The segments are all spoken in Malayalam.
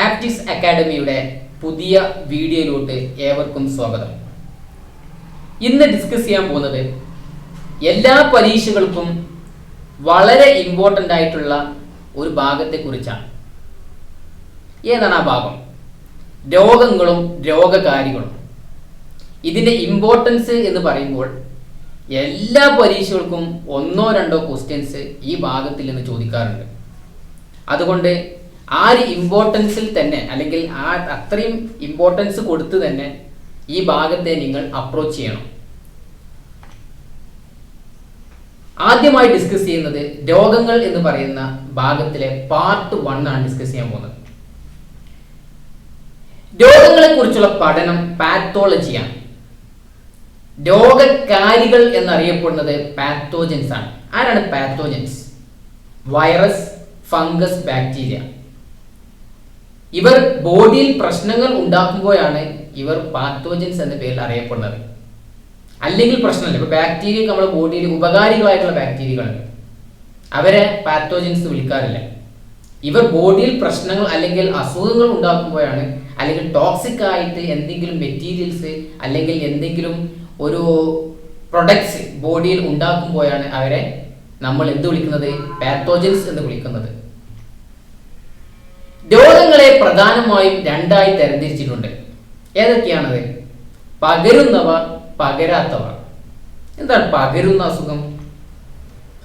ആപ്റ്റിക്സ് അക്കാഡമിയുടെ പുതിയ വീഡിയോയിലോട്ട് ഏവർക്കും സ്വാഗതം. ഇന്ന് ഡിസ്കസ് ചെയ്യാൻ പോകുന്നത് എല്ലാ പരീക്ഷകൾക്കും വളരെ ഇമ്പോർട്ടൻ്റ് ആയിട്ടുള്ള ഒരു ഭാഗത്തെക്കുറിച്ചാണ്. ഏതാണ് ആ ഭാഗം? രോഗങ്ങളും രോഗകാരികളും. ഇതിൻ്റെ ഇമ്പോർട്ടൻസ് എന്ന് പറയുമ്പോൾ എല്ലാ പരീക്ഷകൾക്കും ഒന്നോ രണ്ടോ ക്വസ്റ്റ്യൻസ് ഈ ഭാഗത്തിൽ നിന്ന് ചോദിക്കാറുണ്ട്. അതുകൊണ്ട് ആ ഒരു ഇമ്പോർട്ടൻസിൽ തന്നെ അല്ലെങ്കിൽ അത്രയും ഇമ്പോർട്ടൻസ് കൊടുത്ത് തന്നെ ഈ ഭാഗത്തെ നിങ്ങൾ അപ്രോച്ച് ചെയ്യണം. ആദ്യമായി ഡിസ്കസ് ചെയ്യുന്നത് രോഗങ്ങൾ എന്ന് പറയുന്ന ഭാഗത്തിലെ പാർട്ട് 1 ആണ് ഡിസ്കസ് ചെയ്യാൻ പോകുന്നത്. രോഗങ്ങളെ കുറിച്ചുള്ള പഠനം പാത്തോളജിയാണ്. രോഗകാരികൾ എന്നറിയപ്പെടുന്നത് പാത്തോജൻസ് ആണ്. ആരാണ് പാത്തോജൻസ്? Virus, fungus, bacteria. ഇവർ ബോഡിയിൽ പ്രശ്നങ്ങൾ ഉണ്ടാക്കുമ്പോഴാണ് ഇവർ പാത്തോജൻസ് എന്ന പേരിൽ അറിയപ്പെടുന്നത്. അല്ലെങ്കിൽ പ്രശ്നമില്ല. ഇപ്പോൾ ബാക്ടീരിയ നമ്മുടെ ബോഡിയിൽ ഉപകാരികളായിട്ടുള്ള ബാക്ടീരിയകളുണ്ട്, അവരെ പാത്തോജൻസ് വിളിക്കാറില്ല. ഇവർ ബോഡിയിൽ പ്രശ്നങ്ങൾ അല്ലെങ്കിൽ അസുഖങ്ങൾ ഉണ്ടാക്കുമ്പോഴാണ്, അല്ലെങ്കിൽ ടോക്സിക് ആയിട്ട് എന്തെങ്കിലും മെറ്റീരിയൽസ് അല്ലെങ്കിൽ എന്തെങ്കിലും ഒരു പ്രൊഡക്ട്സ് ബോഡിയിൽ ഉണ്ടാക്കുമ്പോഴാണ് അവരെ നമ്മൾ എന്ത് വിളിക്കുന്നത്? പാത്തോജൻസ് എന്ന് വിളിക്കുന്നത്. രോഗങ്ങളെ പ്രധാനമായും രണ്ടായി തരംതിരിച്ചിട്ടുണ്ട്. ഏതൊക്കെയാണത്? പകരുന്നവ, പകരാത്തവ. എന്താണ് പകരുന്ന അസുഖം?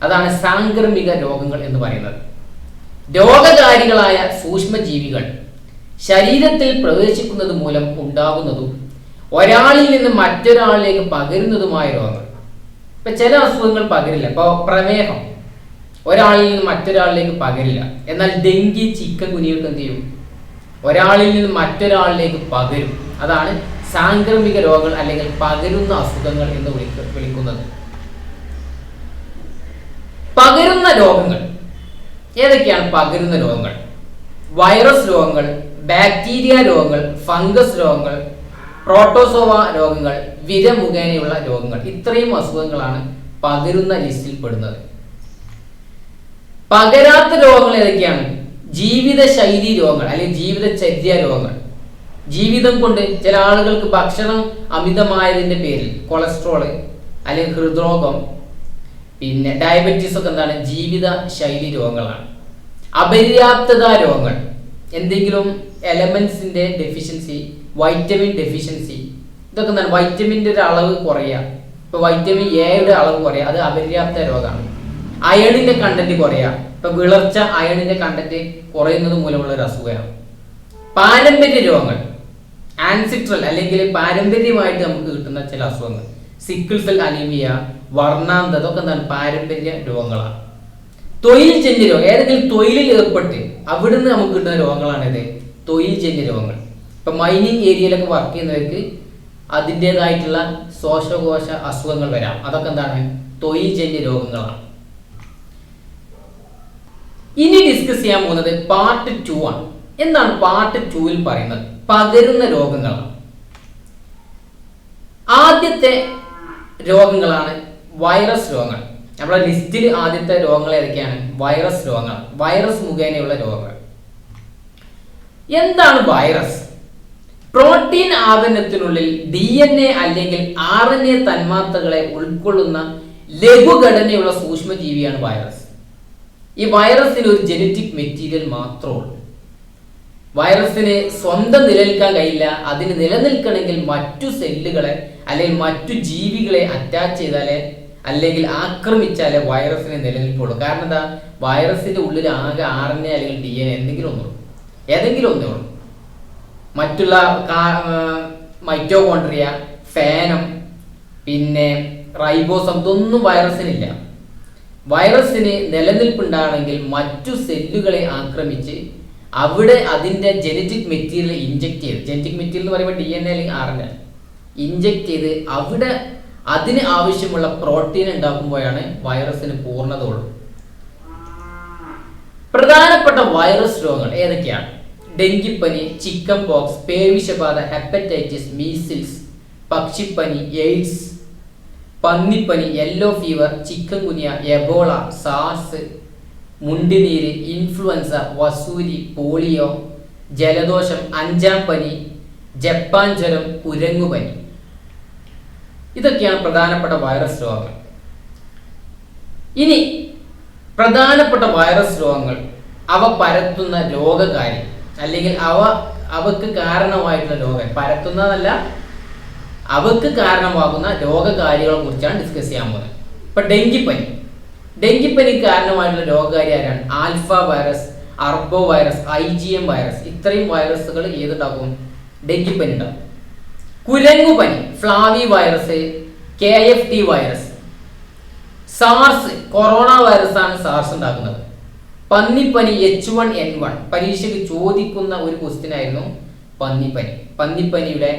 അതാണ് സാംക്രമിക രോഗങ്ങൾ എന്ന് പറയുന്നത്. രോഗകാരികളായ സൂക്ഷ്മജീവികൾ ശരീരത്തിൽ പ്രവേശിക്കുന്നത് മൂലം ഉണ്ടാകുന്നതും ഒരാളിൽ നിന്ന് മറ്റൊരാളിലേക്ക് പകരുന്നതുമായ രോഗങ്ങൾ. ഇപ്പൊ ചില അസുഖങ്ങൾ പകരില്ല. ഇപ്പോൾ പ്രമേഹം ഒരാളിൽ നിന്ന് മറ്റൊരാളിലേക്ക് പകരില്ല. എന്നാൽ ഡെങ്കി, ചിക്കൻ ഗുനിയൊക്കെ എന്ത് ചെയ്യും? ഒരാളിൽ നിന്ന് മറ്റൊരാളിലേക്ക് പകരും. അതാണ് സാംക്രമിക രോഗങ്ങൾ അല്ലെങ്കിൽ പകരുന്ന അസുഖങ്ങൾ എന്ന് വിളിക്കുന്നത്. പകരുന്ന രോഗങ്ങൾ ഏതൊക്കെയാണ്? പകരുന്ന രോഗങ്ങൾ: വൈറസ് രോഗങ്ങൾ, ബാക്ടീരിയ രോഗങ്ങൾ, ഫംഗസ് രോഗങ്ങൾ, പ്രോട്ടോസോവ രോഗങ്ങൾ, വിര മുഖേനയുള്ള രോഗങ്ങൾ. ഇത്രയും അസുഖങ്ങളാണ് പകരുന്ന ലിസ്റ്റിൽ പെടുന്നത്. പകരാത്ത രോഗങ്ങൾ ഏതൊക്കെയാണ്? ജീവിതശൈലി രോഗങ്ങൾ അല്ലെങ്കിൽ ജീവിതചര്യ രോഗങ്ങൾ. ജീവിതം കൊണ്ട് ചില ആളുകൾക്ക് ഭക്ഷണം അമിതമായതിന്റെ പേരിൽ കൊളസ്ട്രോള് അല്ലെങ്കിൽ ഹൃദ്രോഗം, പിന്നെ ഡയബറ്റീസ് ഒക്കെ എന്താണ്? ജീവിത ശൈലി രോഗങ്ങളാണ്. അപര്യാപ്തത രോഗങ്ങൾ, എന്തെങ്കിലും എലമെന്റ്സിന്റെ ഡെഫിഷ്യൻസി, വൈറ്റമിൻ ഡെഫിഷ്യൻസി, ഇതൊക്കെ എന്താണ്? വൈറ്റമിൻ്റെ ഒരു അളവ് കുറയുക. ഇപ്പൊ വൈറ്റമിൻ എയുടെ അളവ് കുറയുക, അത് അപര്യാപ്ത രോഗമാണ്. അയണിന്റെ കണ്ടന്റ് കുറയുക. ഇപ്പൊ വിളർച്ച, അയണിന്റെ കണ്ടന്റ് കുറയുന്നത് മൂലമുള്ള ഒരു അസുഖമാണ്. പാരമ്പര്യ രോഗങ്ങൾ, ആൻസിട്രൽ അല്ലെങ്കിൽ പാരമ്പര്യമായിട്ട് നമുക്ക് കിട്ടുന്ന ചില അസുഖങ്ങൾ, സിക്കിൾ സെൽ അനീമിയ, വർണ്ണാന്തത, അതൊക്കെ എന്താണ്? പാരമ്പര്യ രോഗങ്ങളാണ്. തൊഴിൽ ജന്യ രോഗം, ഏതെങ്കിലും തൊഴിലിൽ ഏർപ്പെട്ട് അവിടുന്ന് നമുക്ക് കിട്ടുന്ന രോഗങ്ങളാണ് ഇത് തൊഴിൽ ജന്യ രോഗങ്ങൾ. ഇപ്പൊ മൈനിങ് ഏരിയയിലൊക്കെ വർക്ക് ചെയ്യുന്നവർക്ക് അതിൻ്റെതായിട്ടുള്ള ശ്വാസകോശ അസുഖങ്ങൾ വരാം. അതൊക്കെ എന്താണ്? തൊഴിൽ ജന്യ രോഗങ്ങളാണ്. ഇനി ഡിസ്കസ് ചെയ്യാൻ പോകുന്നത് പാർട്ട് 2 ആണ്. എന്താണ് പാർട്ട് 2ൽ പറയുന്നത്? പകരുന്ന രോഗങ്ങളാണ്. ആദ്യത്തെ രോഗങ്ങളാണ് വൈറസ് രോഗങ്ങൾ. നമ്മുടെ ലിസ്റ്റിൽ ആദ്യത്തെ രോഗങ്ങൾ ഏതൊക്കെയാണ്? വൈറസ് രോഗങ്ങൾ, വൈറസ് മുഖേനയുള്ള രോഗങ്ങൾ. എന്താണ് വൈറസ്? പ്രോട്ടീൻ ആവരണത്തിനുള്ളിൽ DNA അല്ലെങ്കിൽ RNA തന്മാത്രകളെ ഉൾക്കൊള്ളുന്ന ലഘുഘടനയുള്ള സൂക്ഷ്മജീവിയാണ് വൈറസ്. ഈ വൈറസിന് ഒരു ജനറ്റിക് മെറ്റീരിയൽ മാത്രമേ ഉള്ളൂ. വൈറസിന് സ്വന്തം നിലനിൽക്കാൻ കഴിയില്ല. അതിന് നിലനിൽക്കണമെങ്കിൽ മറ്റു സെല്ലുകളെ അല്ലെങ്കിൽ മറ്റു ജീവികളെ അറ്റാച്ച് ചെയ്താലേ അല്ലെങ്കിൽ ആക്രമിച്ചാലേ വൈറസിനെ നിലനിൽപ്പുള്ളൂ. കാരണം എന്താ? വൈറസിന്റെ ഉള്ളിൽ ആകെ RNA അല്ലെങ്കിൽ DNA ഏതെങ്കിലും ഒന്നേ ഉള്ളൂ. മറ്റുള്ള മൈറ്റോകോൺട്രിയ, ഫാനം, പിന്നെ റൈബോസം, ഇതൊന്നും വൈറസിനില്ല. വൈറസിന് നിലനിൽപ്പുണ്ടാകണമെങ്കിൽ മറ്റു സെല്ലുകളെ ആക്രമിച്ച് അവിടെ അതിൻ്റെ ജനറ്റിക് മെറ്റീരിയൽ ഇൻജെക്ട് ചെയ്ത്, ജനറ്റിക് മെറ്റീരിയൽ എന്ന് പറയുമ്പോൾ DNA അല്ലെങ്കിൽ RNA ഇൻജെക്ട് ചെയ്ത് അവിടെ അതിന് ആവശ്യമുള്ള പ്രോട്ടീൻ ഉണ്ടാക്കുമ്പോഴാണ് വൈറസിന് പൂർണ്ണത ഉള്ളൂ. പ്രധാനപ്പെട്ട വൈറസ് രോഗങ്ങൾ ഏതൊക്കെയാണ്? ഡെങ്കിപ്പനി, ചിക്കൻ പോക്സ്, പേവിഷബാധ, ഹെപ്പറ്റൈറ്റിസ്, മീസിൽസ്, പക്ഷിപ്പനി, എയ്ഡ്സ്, പന്നിപ്പനി, yellow fever, chikungunya, Ebola, SARS, മുണ്ടിനീര്, ഇൻഫ്ലുവൻസ, വസൂരി, പോളിയോ, ജലദോഷം, അഞ്ചാം പനി, ജപ്പാൻ ജ്വരം, കുരങ്ങുപനി. ഇതൊക്കെയാണ് പ്രധാനപ്പെട്ട വൈറസ് രോഗങ്ങൾ. ഇനി പ്രധാനപ്പെട്ട വൈറസ് രോഗങ്ങൾ, അവ പരത്തുന്ന രോഗകാരി അല്ലെങ്കിൽ അവക്ക് കാരണമായിട്ടുള്ള രോഗം, പരത്തുന്നതല്ല, അവക്ക് കാരണമാകുന്ന രോഗകാരികളെ കുറിച്ചാണ് ഡിസ്കസ് ചെയ്യാൻ പോകുന്നത്. ഇപ്പൊ ഡെങ്കിപ്പനിക്ക് കാരണമായിട്ടുള്ള രോഗകാരി ആരാണ്? Alphavirus, arbovirus, IgM virus. ഇത്രയും വൈറസുകൾ ഏതുണ്ടാകും? ഡെങ്കിപ്പനി ഉണ്ടാകും. കുരങ്ങുപനി, flavivirus, KFT virus. SARS, coronavirus ആണ് സാർസ് ഉണ്ടാക്കുന്നത്. പന്നിപ്പനി, H1N1. പരീക്ഷയ്ക്ക് ചോദിക്കുന്ന ഒരു ക്വസ്റ്റ്യൻ ആയിരുന്നു പന്നിപ്പനി. പന്നിപ്പനിയുടെ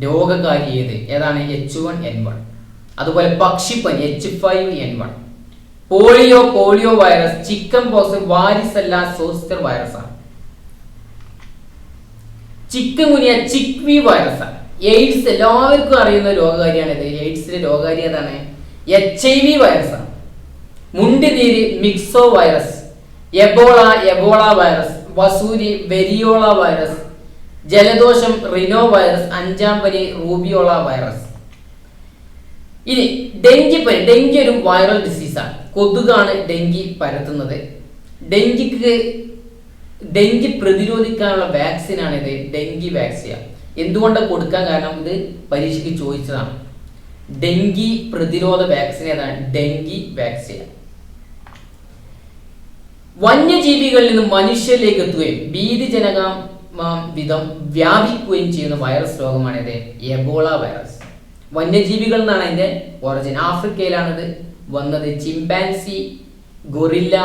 രോഗകാരി ഏതാണ്? H1N1. അതുപോലെ പക്ഷിപ്പനി, H5N1. Polio virus, chicken pox, varicella zoster virus ആണ്. ചിക്കൻ ഗുനിയ, ചിക്വി വൈറസ് ആണ്. എയ്ഡ്സ് എല്ലാവർക്കും അറിയുന്ന രോഗകാരിയാണിത്. എയ്ഡ്സിന്റെ രോഗകാരി ഏതാണ്? HIV വൈറസ് ആണ്. മുണ്ടിനീര്, മിക്സോ വൈറസ്. Ebola virus. വസൂരി, വെരിയോള വൈറസ്. ജലദോഷം, റിനോ വൈറസ്. അഞ്ചാം പനി, റൂബിയോള വൈറസ്. ഇനി ഡെങ്കി ഒരു വൈറൽ ഡിസീസാണ്. കൊതുകാണ് ഡെങ്കി പരത്തുന്നത്. ഡെങ്കി പ്രതിരോധിക്കാനുള്ള വാക്സിനാണിത്, ഡെങ്കി വാക്സിൻ. എന്തുകൊണ്ടാണ് കൊടുക്കാൻ കാരണം? ഇത് പരീക്ഷയ്ക്ക് ചോദിച്ചതാണ്. ഡെങ്കി പ്രതിരോധ വാക്സിൻ ഏതാണ്? Dengue vaccine. വന്യജീവികളിൽ നിന്ന് മനുഷ്യരിലേക്ക് എത്തുകയും ഭീതിജനക വിധം വ്യാപിക്കുകയും ചെയ്യുന്ന വൈറസ് രോഗമാണിത്, എബോള വൈറസ്. വന്യജീവികൾ എന്നാണ് അതിന്റെ ഒറിജിൻ. ആഫ്രിക്കയിലാണിത് വന്നത്. ചിമ്പാൻസി, ഗൊറില്ല,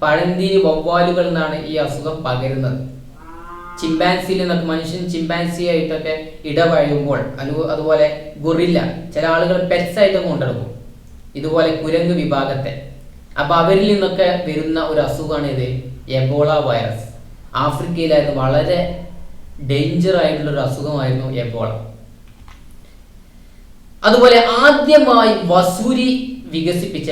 പഴന്തീനി വവ്വാലുകൾ നിന്നാണ് ഈ അസുഖം പകരുന്നത്. ചിമ്പാൻസിയിൽ നിന്നൊക്കെ മനുഷ്യൻ ചിമ്പാൻസി ആയിട്ടൊക്കെ ഇടപഴകുമ്പോൾ, അതുപോലെ ഗൊറില്ല, ചില ആളുകൾ പെറ്റ്സ് ആയിട്ടൊക്കെ കൊണ്ടെടുക്കും, ഇതുപോലെ കുരങ്ങ് വിഭാഗത്തെ. അപ്പൊ അവരിൽ നിന്നൊക്കെ വരുന്ന ഒരു അസുഖമാണ് ഇത്, എബോള വൈറസ്. ആഫ്രിക്കയിലായിരുന്നു. വളരെ ഡേഞ്ചർ ആയിട്ടുള്ള ഒരു അസുഖമായിരുന്നു എബോള. അതുപോലെ ആദ്യമായി വസൂരി വികസിപ്പിച്ച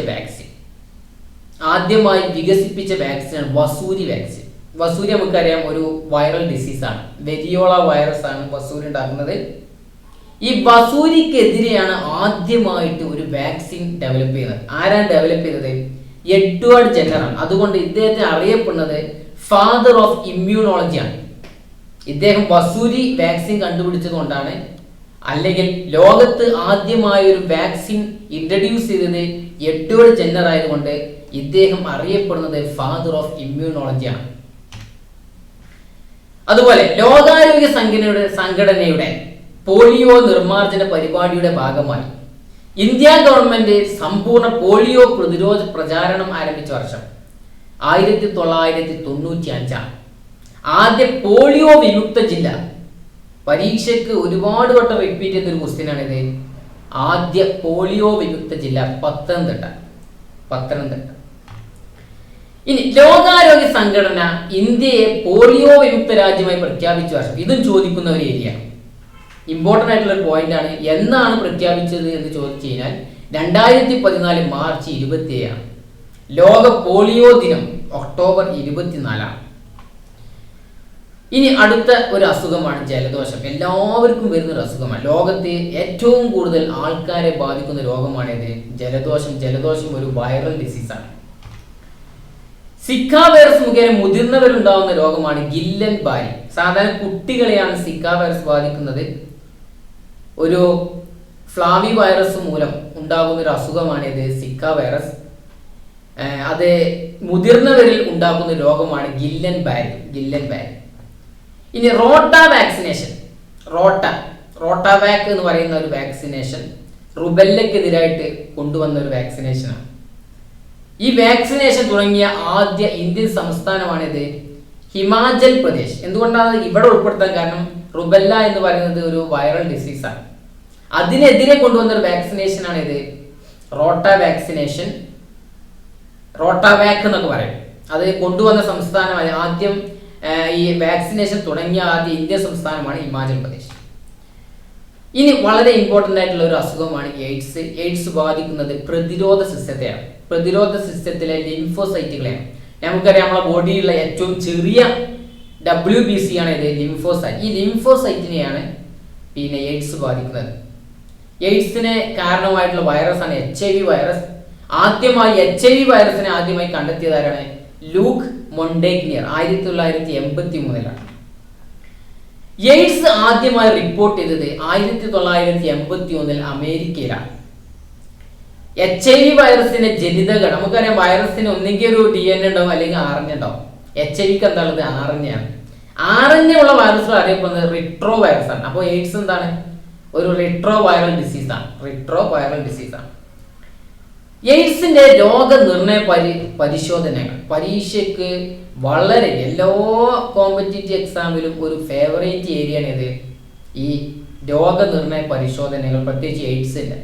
വാക്സിനാണ് വസൂരി വാക്സിൻ. വസൂരി നമുക്കറിയാം ഒരു വൈറൽ ഡിസീസാണ്. വെരിയോള വൈറസ് ആണ് വസൂരി ഉണ്ടാക്കുന്നത്. ഈ വസൂരിക്കെതിരെയാണ് ആദ്യമായിട്ട് ഒരു വാക്സിൻ ഡെവലപ്പ് ചെയ്യുന്നത്. ആരാണ് ഡെവലപ്പ് ചെയ്തത്? എഡ്വേർഡ് ജെന്നർ ആണ്. അതുകൊണ്ട് ഇദ്ദേഹത്തെ അറിയപ്പെടുന്നത് ഫാദർ ഓഫ് ഇമ്മ്യൂണോളജി ആണ്. ഇദ്ദേഹം വസൂരി വാക്സിൻ കണ്ടുപിടിച്ചത് കൊണ്ടാണ്, അല്ലെങ്കിൽ ലോകത്ത് ആദ്യമായ ഒരു വാക്സിൻ ഇൻട്രൊഡ്യൂസ് ചെയ്തത് എഡ്വേർഡ് ജെന്നർ ആയതുകൊണ്ട് ഇദ്ദേഹം അറിയപ്പെടുന്നത് ഫാദർ ഓഫ് ഇമ്മ്യൂണോളജി ആണ്. അതുപോലെ ലോകാരോഗ്യ സംഘടനയുടെ പോളിയോ നിർമ്മാർജ്ജന പരിപാടിയുടെ ഭാഗമായി ഇന്ത്യ ഗവൺമെന്റ് സമ്പൂർണ്ണ പോളിയോ പ്രതിരോധ പ്രചാരണം ആരംഭിച്ച വർഷം 1995 ആണ്. ആദ്യ പോളിയോ വിമുക്ത ജില്ല, പരീക്ഷയ്ക്ക് ഒരുപാട് വട്ടം റിപ്പീറ്റ് ചെയ്തൊരു ക്വസ്റ്റ്യൻ ആണിത്. ആദ്യ പോളിയോ വിമുക്ത ജില്ല പത്തനംതിട്ട. ഇനി ലോകാരോഗ്യ സംഘടന ഇന്ത്യയെ പോളിയോ വിമുക്ത രാജ്യമായി പ്രഖ്യാപിച്ച വർഷം, ഇതും ചോദിക്കുന്ന ഒരു ഏരിയ, ഇമ്പോർട്ടൻ്റ് ആയിട്ടുള്ള ഒരു പോയിന്റ് ആണ്. എന്നാണ് പ്രഖ്യാപിച്ചത് എന്ന് ചോദിച്ചു കഴിഞ്ഞാൽ 2014 മാർച്ച് 27 ലോക പോളിയോ ദിനം ഒക്ടോബർ 24. ഇനി അടുത്ത ഒരു അസുഖമാണ് ജലദോഷം. എല്ലാവർക്കും വരുന്ന ഒരു അസുഖമാണ്. ലോകത്തെ ഏറ്റവും കൂടുതൽ ആൾക്കാരെ ബാധിക്കുന്ന രോഗമാണിത്, ജലദോഷം. ജലദോഷം ഒരു വൈറൽ ഡിസീസാണ്. സിക്ക വൈറസ് മുഖേന മുതിർന്നവരുണ്ടാവുന്ന രോഗമാണ് ഗില്ലൻ ബാരി. സാധാരണ കുട്ടികളെയാണ് സിക്ക വൈറസ് ബാധിക്കുന്നത്. ഒരു ഫ്ലാവി വൈറസ് മൂലം ഉണ്ടാകുന്ന ഒരു അസുഖമാണിത്, സിക്ക വൈറസ്. അത് മുതിർന്നവരിൽ ഉണ്ടാകുന്ന രോഗമാണ് ഗില്ലൻ ബാരി. ഇനി റോട്ട വാക്സിനേഷൻ. റോട്ടാവാക് എന്ന് പറയുന്ന ഒരു വാക്സിനേഷൻ റുബെല്ലക്കെതിരായിട്ട് കൊണ്ടുവന്ന ഒരു വാക്സിനേഷനാണ്. ഈ വാക്സിനേഷൻ തുടങ്ങിയ ആദ്യ ഇന്ത്യൻ സംസ്ഥാനമാണിത്, ഹിമാചൽ പ്രദേശ്. എന്തുകൊണ്ടാണ് ഇവിടെ ഉൾപ്പെടുത്താൻ കാരണം? റുബെല്ല എന്ന് പറയുന്നത് ഒരു വൈറൽ ഡിസീസാണ്. അതിനെതിരെ കൊണ്ടുവന്ന ഒരു വാക്സിനേഷനാണ് ഇത്, റോട്ടാവാക് എന്നൊക്കെ പറയും. അത് കൊണ്ടുവന്ന സംസ്ഥാനമായ ആദ്യം ഈ വാക്സിനേഷൻ തുടങ്ങിയ ആദ്യ ഇന്ത്യൻ സംസ്ഥാനമാണ് ഹിമാചൽ പ്രദേശ്. ഇനി വളരെ ഇമ്പോർട്ടൻ്റ് ആയിട്ടുള്ള ഒരു അസുഖമാണ് എയ്ഡ്സ്. എയ്ഡ്സ് ബാധിക്കുന്നത് പ്രതിരോധ സിസ്റ്റത്തെയാണ്. പ്രതിരോധ സിസ്റ്റത്തിലെ ലിംഫോസൈറ്റുകളെയാണ്. നമുക്കറിയാം നമ്മളെ ബോഡിയിലുള്ള ഏറ്റവും ചെറിയ WBC ആണ് ഇത് ലിംഫോസൈറ്റ്. ഈ ലിംഫോസൈറ്റിനെയാണ് പിന്നെ എയ്ഡ്സ് ബാധിക്കുന്നത്. എയ്ഡ്സിന് കാരണമായിട്ടുള്ള വൈറസാണ് HIV വൈറസ്. ആദ്യമായി HIV വൈറസിനെ ആദ്യമായി കണ്ടെത്തിയതാരാണ്? ലൂക്ക് മൊണ്ടെഗ്നിയർ 1983. എയ്ഡ്സ് ആദ്യമായി റിപ്പോർട്ട് ചെയ്തത് 1981 അമേരിക്കയിലാണ്. HIV വൈറസിന്റെ ജനിതകൾ നമുക്കറിയാം. വൈറസിന് ഒന്നെങ്കിൽ ഒരു DNA ഉണ്ടാവും, അല്ലെങ്കിൽ RNA ഉണ്ടാവും. HIVക്ക് എന്താണുള്ളത്? RNA ആണ്. RNA ഉള്ള വൈറസുകൾ അറിയപ്പെടുന്നത് റിട്രോ വൈറസ് ആണ്. അപ്പോൾ എയ്ഡ്സ് എന്താണ്? ഒരു റിട്രോ വൈറൽ ഡിസീസാണ്. എയ്ഡ്സിന്റെ രോഗനിർണയ പരിശോധനകൾ പരീക്ഷയ്ക്ക് വളരെ എല്ലാ കോമ്പറ്റീറ്റീവ് എക്സാമിലും ഒരു ഫേവറേറ്റ് ഏരിയ ആണ് ഇത്. ഈ രോഗനിർണയ പരിശോധനകൾ, പ്രത്യേകിച്ച് എയ്ഡ്സിന്റെ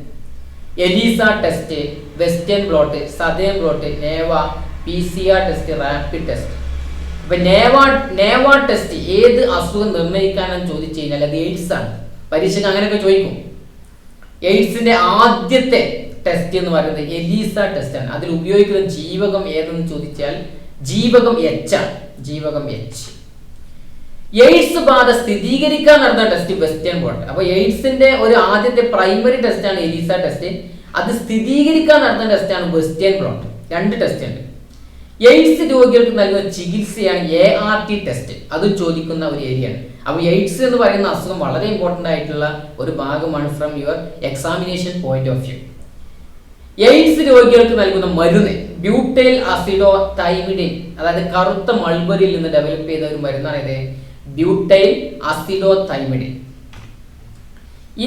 ELISA test, western blot, southern blot, നേവ, PCR ടെസ്റ്റ്, റാപ്പിഡ് ടെസ്റ്റ്. അപ്പൊ നേവ ടെസ്റ്റ് ഏത് അസുഖം നിർണ്ണയിക്കാനെന്ന് ചോദിച്ചു കഴിഞ്ഞാൽ അത് എയ്ഡ്സ് ആണ്. പരീക്ഷയ്ക്ക് അങ്ങനെയൊക്കെ ചോദിക്കും. എയ്ഡ്സിന്റെ ആദ്യത്തെ ടെസ്റ്റ് എന്ന് പറയുന്നത് എലീസ ടെസ്റ്റ് ആണ്. അതിൽ ഉപയോഗിക്കുന്ന ജീവകം ഏതെന്ന് ചോദിച്ചാൽ ജീവകം H ആണ്. എയ്ഡ്സ് ബാധ സ്ഥിരീകരിക്കാൻ നടന്ന ടെസ്റ്റ് വെസ്റ്റേൺ ബ്ലോട്ട്. അപ്പൊ എയ്ഡ്സിന്റെ ഒരു ആദ്യത്തെ പ്രൈമറി ടെസ്റ്റ് ആണ് എലീസ ടെസ്റ്റ്. അത് സ്ഥിരീകരിക്കാൻ നടന്ന ടെസ്റ്റ് ആണ് വെസ്റ്റേൺ ബ്ലോട്ട്. 2 ടെസ്റ്റ് ഉണ്ട്. എയ്ഡ്സ് രോഗികൾക്ക് നൽകുന്ന ചികിത്സയാണ് ART ടെസ്റ്റ്. അത് ചോദിക്കുന്ന ഒരു ഏരിയയാണ്. അപ്പോൾ എയ്ഡ്സ് എന്ന് പറയുന്ന അസുഖം വളരെ ഇമ്പോർട്ടൻ്റ് ആയിട്ടുള്ള ഒരു ഭാഗമാണ് from your examination point of view. AIDS രോഗികൾക്ക് നൽകുന്ന മരുന്ന് ബ്യൂട്ടൈൽ അസിഡോതൈമിഡിൻ, അതായത് കറുത്ത മൾബറിയിൽ നിന്ന് ഡെവലപ്പ് ചെയ്ത ഒരു മരുന്നാണ് ഇത്, ബ്യൂട്ടൈൽ അസിഡോതൈമിഡിൻ.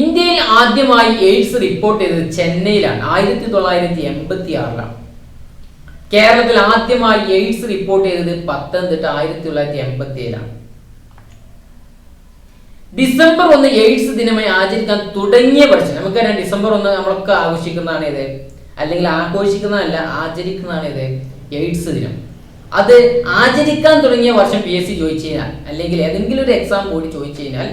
ഇന്ത്യയിൽ ആദ്യമായി എയ്ഡ്സ് റിപ്പോർട്ട് ചെയ്തത് ചെന്നൈയിലാണ് 1986. കേരളത്തിൽ ആദ്യമായി എയ്ഡ്സ് റിപ്പോർട്ട് ചെയ്തത് പത്തനംതിട്ട 1987. ഡിസംബർ 1 എയ്ഡ്സ് ദിനമായി ആചരിക്കാൻ തുടങ്ങിയ വർഷം, നമുക്കറിയാം ഡിസംബർ 1 നമ്മളൊക്കെ ആഘോഷിക്കുന്നതാണ് ഇത്, അല്ലെങ്കിൽ ആഘോഷിക്കുന്നതല്ല ആചരിക്കുന്നതാണ് ഇത്, എയ്ഡ്സ് ദിനം. അത് ആചരിക്കാൻ തുടങ്ങിയ വർഷം PSC ചോദിച്ചു കഴിഞ്ഞാൽ, അല്ലെങ്കിൽ ഏതെങ്കിലും ഒരു എക്സാം കൂടി ചോദിച്ചു കഴിഞ്ഞാൽ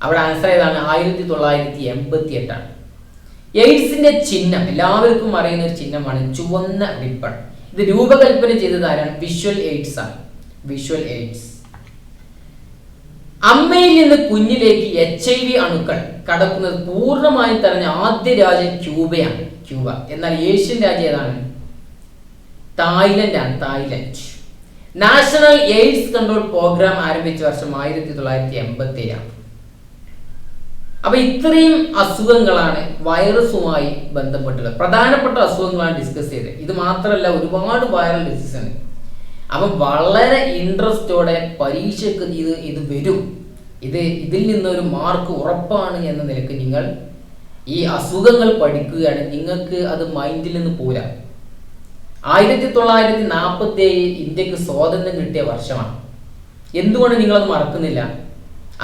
അവിടെ ആൻസർ ഏതാണ്? 1988. എയ്ഡ്സിന്റെ ചിഹ്നം എല്ലാവർക്കും അറിയുന്ന ഒരു ചിഹ്നമാണ് ചുവന്ന റിബൺ. ഇത് രൂപകൽപ്പന ചെയ്തത് ആരാണ്? വിഷ്വൽ എയ്ഡ്സ് ആണ്. അമ്മയിൽ നിന്ന് കുഞ്ഞിലേക്ക് HIV അണുക്കൾ കടക്കുന്നത് പൂർണ്ണമായും തടഞ്ഞ ആദ്യ രാജ്യം ക്യൂബയാണ്. എന്നാൽ ഏഷ്യൻ രാജ്യം ഏതാണ്? തായ്ലൻഡ് ആണ്. നാഷണൽ എയ്ഡ്സ് കൺട്രോൾ പ്രോഗ്രാം ആരംഭിച്ച വർഷം 1987. അപ്പൊ ഇത്രയും അസുഖങ്ങളാണ് വൈറസുമായി ബന്ധപ്പെട്ടുള്ളത്. പ്രധാനപ്പെട്ട അസുഖങ്ങളാണ് ഡിസ്കസ് ചെയ്തത്. ഇത് മാത്രമല്ല, ഒരുപാട് വൈറൽ ഡിസീസ് ഉണ്ട്. അപ്പം വളരെ ഇൻട്രസ്റ്റോടെ പരീക്ഷയ്ക്ക് ഇത് വരും, ഇതിൽ നിന്നൊരു മാർക്ക് ഉറപ്പാണ് എന്ന നിലയ്ക്ക് നിങ്ങൾ ഈ അസുഖങ്ങൾ പഠിക്കുകയാണ്. നിങ്ങൾക്ക് അത് മൈൻഡിൽ നിന്ന് പോരാ. 1947 ഇന്ത്യക്ക് സ്വാതന്ത്ര്യം കിട്ടിയ വർഷമാണ്. എന്തുകൊണ്ട് നിങ്ങളത് മറക്കുന്നില്ല?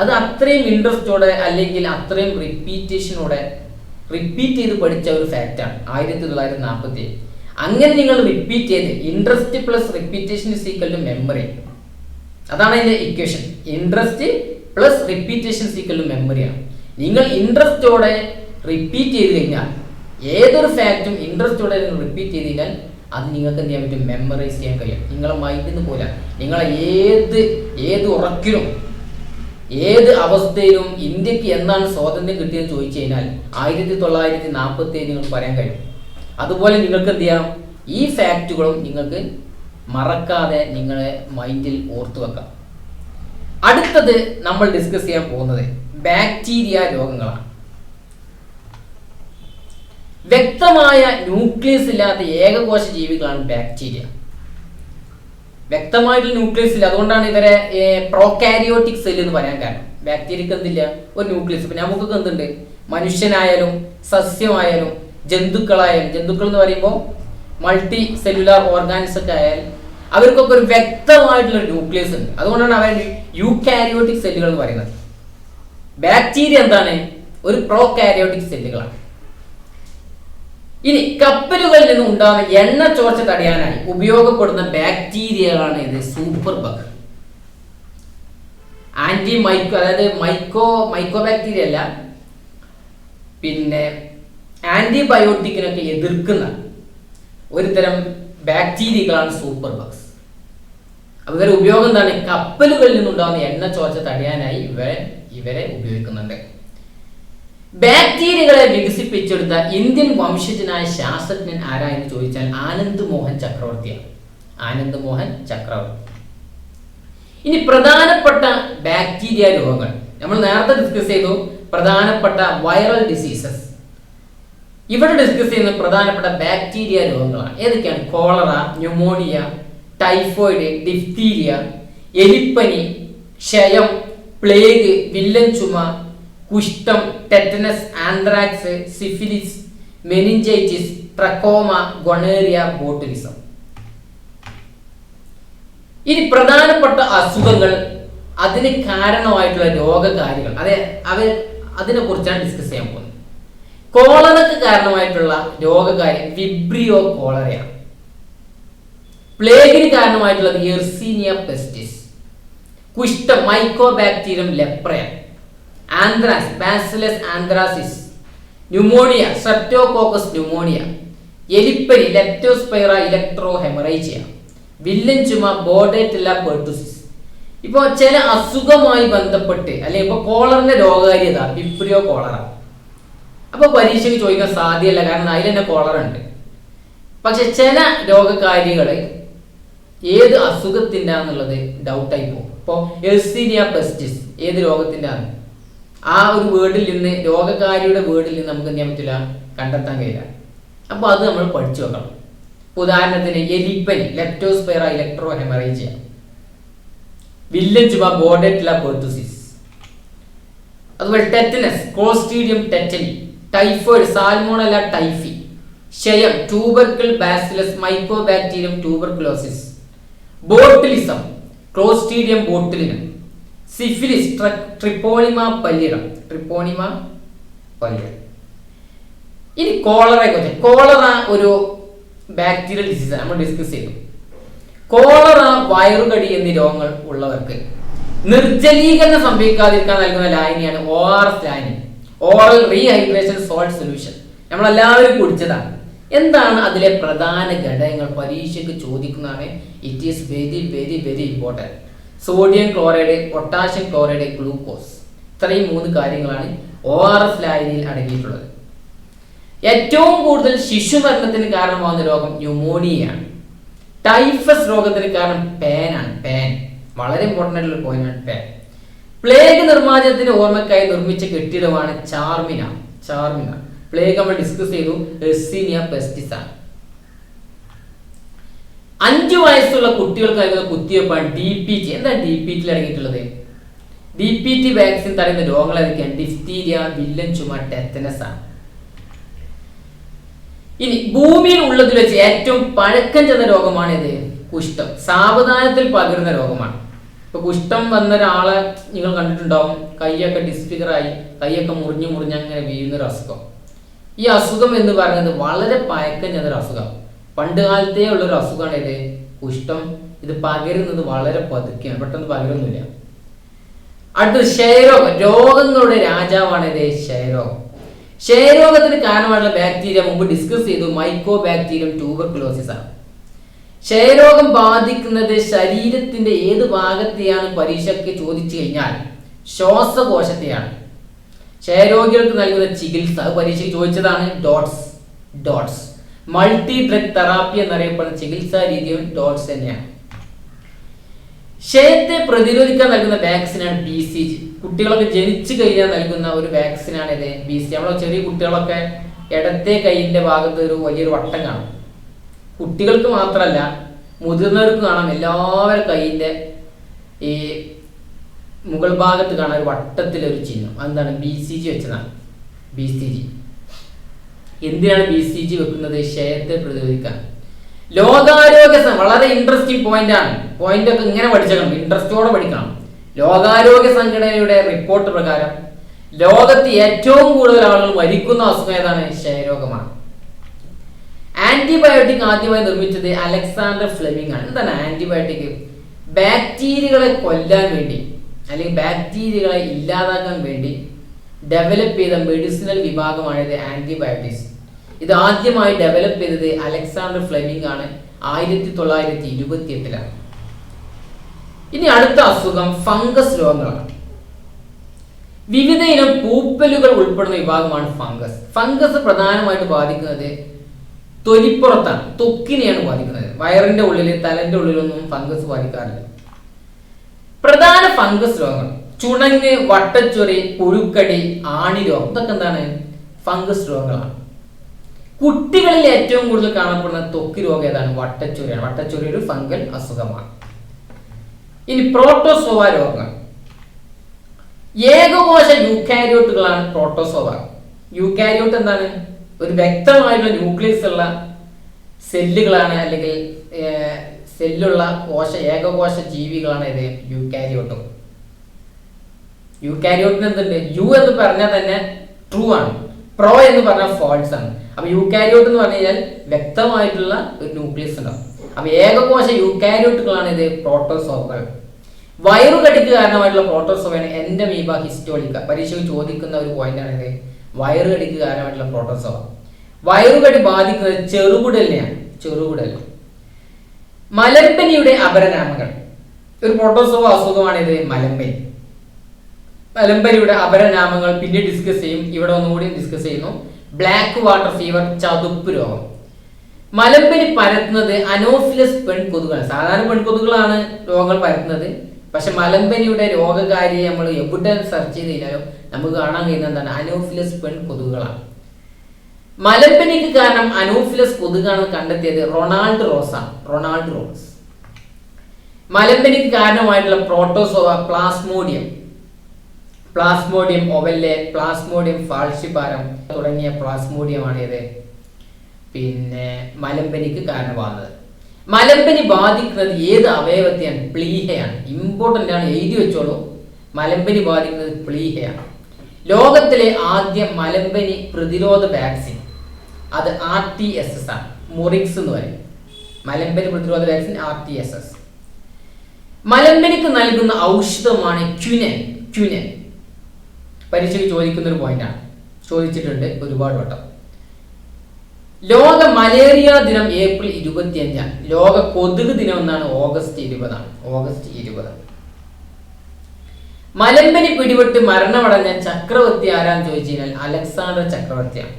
അത് അത്രയും ഇൻട്രസ്റ്റോടെ, അല്ലെങ്കിൽ അത്രയും റിപ്പീറ്റ് ചെയ്ത് പഠിച്ച ഒരു ഫാക്റ്റാണ് 1947. അങ്ങനെ നിങ്ങൾ റിപ്പീറ്റ് ചെയ്ത്, interest plus repetition is equal to memory. അതാണ് അതിന്റെ equation. Interest plus repetition is equal to മെമ്മറിയാണ്. നിങ്ങൾ ഇൻട്രസ്റ്റോടെ റിപ്പീറ്റ് ചെയ്ത് കഴിഞ്ഞാൽ, ഏതൊരു ഫാക്റ്റും ഇൻട്രസ്റ്റോടെ റിപ്പീറ്റ് ചെയ്ത് കഴിഞ്ഞാൽ അത് നിങ്ങൾക്ക് എന്ത് ചെയ്യാൻ പറ്റും? മെമ്മറൈസ് ചെയ്യാൻ കഴിയും. നിങ്ങളെ മൈൻഡിൽ നിന്ന് പോലെ നിങ്ങളെ ഏത് ഉറക്കിലും ഏത് അവസ്ഥയിലും ഇന്ത്യക്ക് എന്താണ് സ്വാതന്ത്ര്യം കിട്ടിയെന്ന് ചോദിച്ചു കഴിഞ്ഞാൽ 1947 നിങ്ങൾക്ക് പറയാൻ കഴിയും. അതുപോലെ നിങ്ങൾക്ക് എന്ത് ചെയ്യാം? ഈ ഫാക്റ്റുകളും നിങ്ങൾക്ക് മറക്കാതെ നിങ്ങളെ മൈൻഡിൽ ഓർത്തു വെക്കാം. അടുത്തത് നമ്മൾ ഡിസ്കസ് ചെയ്യാൻ പോകുന്നത് ബാക്ടീരിയ രോഗങ്ങളാണ്. വ്യക്തമായ ന്യൂക്ലിയസ് ഇല്ലാത്ത ഏകകോശ ജീവികളാണ് ബാക്ടീരിയ. വ്യക്തമായിട്ടുള്ള ന്യൂക്ലിയസ് ഇല്ല, അതുകൊണ്ടാണ് ഇവരെ പ്രോകാരിയോട്ടിക് സെൽ എന്ന് പറയാൻ കാരണം. ബാക്ടീരിയക്ക് എന്തില്ല? ഒരു ന്യൂക്ലിയസ്. ഇപ്പം നമുക്കൊക്കെ എന്തുണ്ട്? മനുഷ്യനായാലും സസ്യമായാലും ജന്തുക്കളായാലും, ജന്തുക്കൾ എന്ന് പറയുമ്പോൾ മൾട്ടി സെല്ലുലാർ ഓർഗാനിസം ഒക്കെ ആയാലും അവർക്കൊക്കെ ഒരു വ്യക്തമായിട്ടുള്ള ന്യൂക്ലിയസ് ഉണ്ട്. അതുകൊണ്ടാണ് അവർ യൂകാരിയോട്ടിക് സെല്ലുകൾ എന്ന് പറയുന്നത്. ബാക്ടീരിയ എന്താണ്? ഒരു പ്രോകാരിയോട്ടിക് സെല്ലുകളാണ്. ഇനി കപ്പലുകളിൽ നിന്ന് ഉണ്ടാകുന്ന എണ്ണ ചോർച്ച തടയാനായി ഉപയോഗപ്പെടുന്ന ബാക്ടീരിയകളാണ് ഇത് സൂപ്പർ ബഗ്. അതായത് മൈക്കോ ബാക്ടീരിയ അല്ല, പിന്നെ ആന്റിബയോട്ടിക്കിനൊക്കെ എതിർക്കുന്ന ഒരു തരം ബാക്ടീരിയകളാണ് സൂപ്പർ ബഗ്സ്. അപ്പൊ ഇവരുടെ ഉപയോഗം എന്താണ്? കപ്പലുകളിൽ നിന്നുണ്ടാകുന്ന എണ്ണ ചോർച്ച തടയാനായി ഇവരെ ഉപയോഗിക്കുന്നുണ്ട്. ബാക്ടീരിയകളെ വികസിപ്പിച്ചെടുത്ത ഇന്ത്യൻ വംശജനായ ശാസ്ത്രജ്ഞൻ ആരാ എന്ന് ചോദിച്ചാൽ ആനന്ദ് മോഹൻ ചക്രവർത്തിയാണ്. ആനന്ദ് മോഹൻ ചക്രവർത്തി. ഇനി പ്രധാനപ്പെട്ട ബാക്ടീരിയ രോഗങ്ങൾ നമ്മൾ നേരത്തെ ഡിസ്കസ് ചെയ്തു. പ്രധാനപ്പെട്ട വൈറൽ ഡിസീസസ്. ഇവിടെ ഡിസ്കസ് ചെയ്യുന്ന പ്രധാനപ്പെട്ട ബാക്ടീരിയ രോഗങ്ങളാണ്. ഏതൊക്കെയാണ്? കോളറ, ന്യൂമോണിയ, ടൈഫോയിഡ്, ഡിഫ്തീരിയ, എലിപ്പനി, ക്ഷയം, പ്ലേഗ്, വില്ലൻ ചുമ, കുഷ്ഠം, tetanus, anthrax, syphilis, meningitis, trachoma, gonorrhoea, botulism. ഇനി പ്രധാനപ്പെട്ട അസുഖങ്ങൾ, അതിന് കാരണമായിട്ടുള്ള രോഗകാരികൾ, അതിനെ കുറിച്ചാണ് ഡിസ്കസ് ചെയ്യാൻ പോകുന്നത്. കോളറക്ക് കാരണമായിട്ടുള്ള രോഗകാരി വിബ്രിയോ കോളറയാണ്. പ്ലേഗിന് കാരണമായിട്ടുള്ളത് യെർസീനിയ പെസ്റ്റിസ്. കുഷ്ഠം മൈക്കോബാക്ടീരിയം ലെപ്രയാണ്. Anthrax Bacillus anthracis. Pneumonia Streptococcus pneumoniae. എലിപ്പനി ലെപ്റ്റോസ്പൈറ ഇലക്ട്രോ ഹെമറേജിയ. വില്ലൻ ചുമ ബോർഡേറ്റല്ല പെർട്ടുസിസ്. ഇപ്പോൾ ചില അസുഖമായി ബന്ധപ്പെട്ട് അല്ലെങ്കിൽ ഇപ്പോൾ കോളറിന്റെ രോഗകാരിയത വിബ്രിയോ കോളറ. അപ്പോൾ പരീക്ഷയ്ക്ക് ചോദിക്കാൻ സാധ്യമല്ല, കാരണം അതിൽ തന്നെ കോളറ ഉണ്ട്. പക്ഷെ ചില രോഗകാരികൾ ഏത് അസുഖത്തിൻ്റെ എന്നുള്ളത് ഡൗട്ടായി പോകും. ഇപ്പോൾ യെർസീനിയ പെസ്റ്റിസ് ഏത് രോഗത്തിൻ്റെ ആണ്? ആ ഒരു വേർഡിൽ നിന്ന്, രോഗകാരിയുടെ വേർഡിൽ നിന്ന് നമുക്ക് എന്ത് ചെയ്യാൻ പറ്റില്ല, കണ്ടെത്താൻ കഴിയില്ല. അപ്പോൾ അത് നമ്മൾ പഠിച്ചു വെക്കണം. ഉദാഹരണത്തിന് എലിപ്പനി ലെപ്റ്റോസ്പൈറ ഇലക്ട്രോ ഹെമറേജിയ. വില്ലൻ ചുമ ബോർഡേറ്റല്ല പെർട്ടുസിസ്. അതുപോലെ tetanus Clostridium tetani. Typhoid Salmonella typhi. ക്ഷയം tubercle bacillus Mycobacterium tuberculosis. Botulism Clostridium botulinum. Syphilis Treponema pallidum. ഇനി കോളറയെ കുറിച്ച്. കോളറ ഒരു ബാക്ടീരിയൽ ഡിസീസാണ്, നമ്മൾ ഡിസ്കസ് ചെയ്തു. കോളറ, വയറുകടി എന്നീ രോഗങ്ങൾ ഉള്ളവർക്ക് നിർജ്ജലീകരണം സംഭവിക്കാതിരിക്കാൻ നൽകുന്ന ലായനിയാണ് ORS ലായനി, ഓറൽ റീഹൈഡ്രേഷൻ സോൾട്ട് സൊല്യൂഷൻ. നമ്മളെല്ലാവരും കുടിച്ചതാണ്. എന്താണ് അതിലെ പ്രധാന ഘടകങ്ങൾ? പരീക്ഷയ്ക്ക് ചോദിക്കുന്നതാണ്. It is very very very important. Sodium chloride, potassium chloride, glucose. ഇത്രയും 3 കാര്യങ്ങളാണ് ORS ലായനിയിൽ അടങ്ങിയിട്ടുള്ളത്. ഏറ്റവും കൂടുതൽ ശിശുമരണത്തിന് കാരണമാകുന്ന രോഗം ന്യൂമോണിയയാണ്. ടൈഫസ് രോഗത്തിന് കാരണം പാൻ. വളരെ ഇമ്പോർട്ടൻ്റ് ആയിട്ടുള്ള പോയിന്റാണ് പാൻ. പ്ലേഗ് നിർമ്മാർജ്ജനത്തിന് ഓർമ്മയ്ക്കായി നിർമ്മിച്ച കെട്ടിടമാണ് ചാർമിനാർ. പ്ലേഗ് നമ്മൾ ഡിസ്കസ് ചെയ്തു. യെർസീനിയ പെസ്റ്റിസ് ആണ്. 5 വയസ്സുള്ള കുട്ടികൾക്ക് നൽകുന്ന കുത്തിവയ്പ്പാണ് DPT. എന്താണ് DPT അടങ്ങിയിട്ടുള്ളത്? DPT വാക്സിൻ തടയുന്ന രോഗങ്ങൾ ഏതൊക്കെയാണ്? ഡിഫ്തീരിയ, വില്ലൻ ചുമ, ടെറ്റനസ് ആണ്. ഇനി ഭൂമിയിൽ ഉള്ളതിൽ വെച്ച് ഏറ്റവും പഴക്കം ചെന്ന രോഗമാണ് ഇത് കുഷ്ഠം. സാവധാനത്തിൽ പകരുന്ന രോഗമാണ്. ഇപ്പൊ കുഷ്ഠം വന്ന ഒരാളെ നിങ്ങൾ കണ്ടിട്ടുണ്ടാവും. കൈയൊക്കെ ഡിസ്ഫിഗറായി, കൈയൊക്കെ മുറിഞ്ഞ് അങ്ങനെ വീഴുന്ന ഒരു അസുഖം. ഈ അസുഖം എന്ന് പറയുന്നത് വളരെ പഴക്കം ചെന്നൊരു അസുഖം. പണ്ട് കാലത്തേ ഉള്ളൊരു അസുഖമാണ് ഇത് കുഷ്ഠം. ഇത് പകരുന്നത് വളരെ പതുക്കെയാണ്, പെട്ടെന്ന് പകരുന്നില്ല. അടുത്തത് ക്ഷയരോഗം. രോഗങ്ങളുടെ രാജാവാണ് ഇത് ക്ഷയരോഗം. ക്ഷയരോഗത്തിന് കാരണമായുള്ള ബാക്ടീരിയ മുമ്പ് ഡിസ്കസ് ചെയ്തു. മൈക്കോബാക്ടീരിയം ട്യൂബർക്കുലോസിസ് ആണ്. ക്ഷയരോഗം ബാധിക്കുന്നത് ശരീരത്തിന്റെ ഏത് ഭാഗത്തെയാണ് പരീക്ഷയ്ക്ക് ചോദിച്ചു കഴിഞ്ഞാൽ ശ്വാസകോശത്തെയാണ്. ക്ഷയരോഗികൾക്ക് നൽകുന്ന ചികിത്സ പരീക്ഷയ്ക്ക് ചോദിച്ചതാണ്. ഡോട്ട്സ് മൾട്ടി ഡ്രഗ് തെറാപ്പി എന്നറിയപ്പെടുന്ന ചികിത്സാ രീതിയും ഡോട്ട്സ് തന്നെയാണ്. ക്ഷയത്തെ പ്രതിരോധിക്കാൻ നൽകുന്ന വാക്സിനാണ് BCG. കുട്ടികളൊക്കെ ജനിച്ചു കഴിഞ്ഞാൽ നൽകുന്ന ഒരു വാക്സിനാണ് ഇത് BCG. നമ്മളെ ചെറിയ കുട്ടികളൊക്കെ ഇടത്തെ കൈയിന്റെ ഭാഗത്ത് ഒരു വലിയൊരു വട്ടം കാണും. കുട്ടികൾക്ക് മാത്രമല്ല മുതിർന്നവർക്ക് കാണാം. എല്ലാവരും കൈയിന്റെ ഈ മുകൾ ഭാഗത്ത് കാണാൻ ഒരു വട്ടത്തിലൊരു ചിഹ്നം. എന്താണ്? BCG വെച്ചതാണ്. BCG എന്തിനാണ് BCG വെക്കുന്നത്? ക്ഷയത്തെ പ്രതിരോധിക്കാൻ. ലോകാരോഗ്യ വളരെ ഇൻട്രസ്റ്റിംഗ് പോയിന്റ് ആണ്. പോയിന്റ് ഒക്കെ ഇങ്ങനെ പഠിച്ചേക്കണം, ഇൻട്രസ്റ്റോടെ പഠിക്കണം. ലോകാരോഗ്യ സംഘടനയുടെ റിപ്പോർട്ട് പ്രകാരം ലോകത്ത് ഏറ്റവും കൂടുതൽ ആളുകൾ മരിക്കുന്ന അസുഖം ഏതാണ്? ക്ഷയരോഗമാണ്. ആന്റിബയോട്ടിക് ആദ്യമായി നിർമ്മിച്ചത് അലക്സാണ്ടർ ഫ്ലെമിംഗ് ആണ്. എന്താണ് ആന്റിബയോട്ടിക്? ബാക്ടീരിയകളെ കൊല്ലാൻ വേണ്ടി അല്ലെങ്കിൽ ബാക്ടീരിയകളെ ഇല്ലാതാക്കാൻ വേണ്ടി ഡെവലപ്പ് ചെയ്ത മെഡിസിനൽ വിഭാഗമാണിത് ആന്റിബയോട്ടിക്സ്. ഇത് ആദ്യമായി ഡെവലപ്പ് ചെയ്തത് അലക്സാണ്ടർ ഫ്ലെമിംഗ് ആണ്. 1928. ഇനി അടുത്ത അസുഖം ഫംഗസ് രോഗങ്ങളാണ്. വിവിധ ഇനം പൂപ്പലുകൾ ഉൾപ്പെടുന്ന വിഭാഗമാണ് ഫംഗസ്. ഫംഗസ് പ്രധാനമായിട്ട് ബാധിക്കുന്നത് തൊലിപ്പുറത്താണ്, ത്വക്കിനെയാണ് ബാധിക്കുന്നത്. വയറിന്റെ ഉള്ളിൽ, തലന്റെ ഉള്ളിലൊന്നും ഫംഗസ് ബാധിക്കാറില്ല. പ്രധാന ഫംഗസ് രോഗങ്ങൾ ചുണങ്ങ്, വട്ടച്ചൊറി, പുഴുക്കടി, ആണിരോഗം, ഇതൊക്കെ എന്താണ്? ഫംഗസ് രോഗങ്ങളാണ്. കുട്ടികളിൽ ഏറ്റവും കൂടുതൽ കാണപ്പെടുന്ന ത്വക്ക് രോഗം ഏതാണ്? വട്ടച്ചൊറിയാണ്. വട്ടച്ചൊറി ഒരു ഫംഗൽ അസുഖമാണ്. ഇനി പ്രോട്ടോസോവ രോഗങ്ങൾ. ഏകകോശ യൂക്കാരിയോട്ടുകളാണ് പ്രോട്ടോസോവ. യൂക്കാരിയോട്ട് എന്താണ്? ഒരു വ്യക്തമായിട്ടുള്ള ന്യൂക്ലിയസ് ഉള്ള സെല്ലുകളാണ്, അല്ലെങ്കിൽ സെല്ലുള്ള ഏകകോശ ജീവികളാണ് ഇത് യൂക്കാരിയോട്ടും. യൂക്കാരിയോട്ടിന് എന്തുണ്ട്? യു എന്ന് പറഞ്ഞാൽ തന്നെ ട്രൂ ആണ്, പ്രോ എന്ന് പറഞ്ഞാൽ ഫോൾസ് ആണ്. അപ്പൊ യൂക്കാരിയോട്ട് എന്ന് പറഞ്ഞു കഴിഞ്ഞാൽ വ്യക്തമായിട്ടുള്ള ഒരു ന്യൂക്ലിയസ് ഉണ്ടാവും. അപ്പൊ ഏകകോശ യൂക്കാരിയോട്ടുകളാണ് ഇത് പ്രോട്ടോസോവകൾ. വയറുകടിക്ക് കാരണമായിട്ടുള്ള പ്രോട്ടോസോവയാണ് എൻഡമീബ ഹിസ്റ്റോളിക്ക. പരീക്ഷയ്ക്ക് ചോദിക്കുന്ന ഒരു പോയിന്റാണ് ഇത്, വയറുകടിക്ക് കാരണമായിട്ടുള്ള പ്രോട്ടോസോവ. വയറുകടി ബാധിക്കുന്നത് ചെറുകുടലിനെയാണ്, ചെറുകുടൽ. മലമ്പനിയുടെ അപരനാമങ്ങൾ. ഒരു പ്രോട്ടോസോവ അസുഖമാണിത് മലമ്പനി. മലമ്പനിയുടെ അപരനാമങ്ങൾ പിന്നീട് ഡിസ്കസ് ചെയ്യും, ഇവിടെ ഒന്നുകൂടി ഡിസ്കസ് ചെയ്യുന്നു. ബ്ലാക്ക് വാട്ടർ ഫീവർ, ചതുപ്പ് രോഗം. മലമ്പനി പരത്തുന്നത് അനോഫിലസ് പെൺകൊതുകാണ്. സാധാരണ പെൺകൊതുകളാണ് രോഗങ്ങൾ പരത്തുന്നത്. പക്ഷെ മലമ്പനിയുടെ രോഗകാരിയെ നമ്മൾ എവിടെ സെർച്ച് ചെയ്ത് കഴിഞ്ഞാലും നമുക്ക് കാണാൻ കഴിയുന്ന എന്താണ്? അനോഫിലസ് പെൺകൊതുകുകളാണ്. മലമ്പനിക്ക് കാരണം അനോഫിലസ് കൊതുകാണെന്ന് കണ്ടെത്തിയത് റൊണാൾഡ് റോസ് ആണ്. Ronald Ross. മലമ്പനിക്ക് കാരണമായിട്ടുള്ള protozoa Plasmodium, Plasmodium ovale, Plasmodium falciparum തുടങ്ങിയ പ്ലാസ്മോഡിയമാണ് ഇത് പിന്നെ മലമ്പനിക്ക് കാരണമാകുന്നത്. മലമ്പനി ബാധിക്കുന്നത് ഏത് അവയവത്തെയാണ്? പ്ലീഹയാണ്. ഇമ്പോർട്ടൻ്റ് ആണ്, എഴുതി വെച്ചോളൂ. മലമ്പനി ബാധിക്കുന്നത് പ്ലീഹയാണ്. ലോകത്തിലെ ആദ്യ മലമ്പനി പ്രതിരോധ വാക്സിൻ അത് RTSS ആണ്. മൊറിക്സ് എന്ന് പറയും. മലമ്പനി പ്രതിരോധ വാക്സിൻ RTSS. മലമ്പനിക്ക് നൽകുന്ന ഔഷധമാണ് ക്വിനൻ. ക്വിനൻ പരീക്ഷയ്ക്ക് ചോദിക്കുന്ന ഒരു പോയിന്റാണ്, ചോദിച്ചിട്ടുണ്ട് ഒരുപാട് വട്ടം. ലോക മലേറിയ ദിനം ഏപ്രിൽ 25. ലോക കൊതുക് ദിനം എന്നാണ് ഓഗസ്റ്റ് 20. ഓഗസ്റ്റ് 20. മലമ്പനി പിടിപെട്ട് മരണമടഞ്ഞ ചക്രവർത്തി ആരാന്ന് ചോദിച്ചു കഴിഞ്ഞാൽ അലക്സാണ്ടർ ചക്രവർത്തിയാണ്.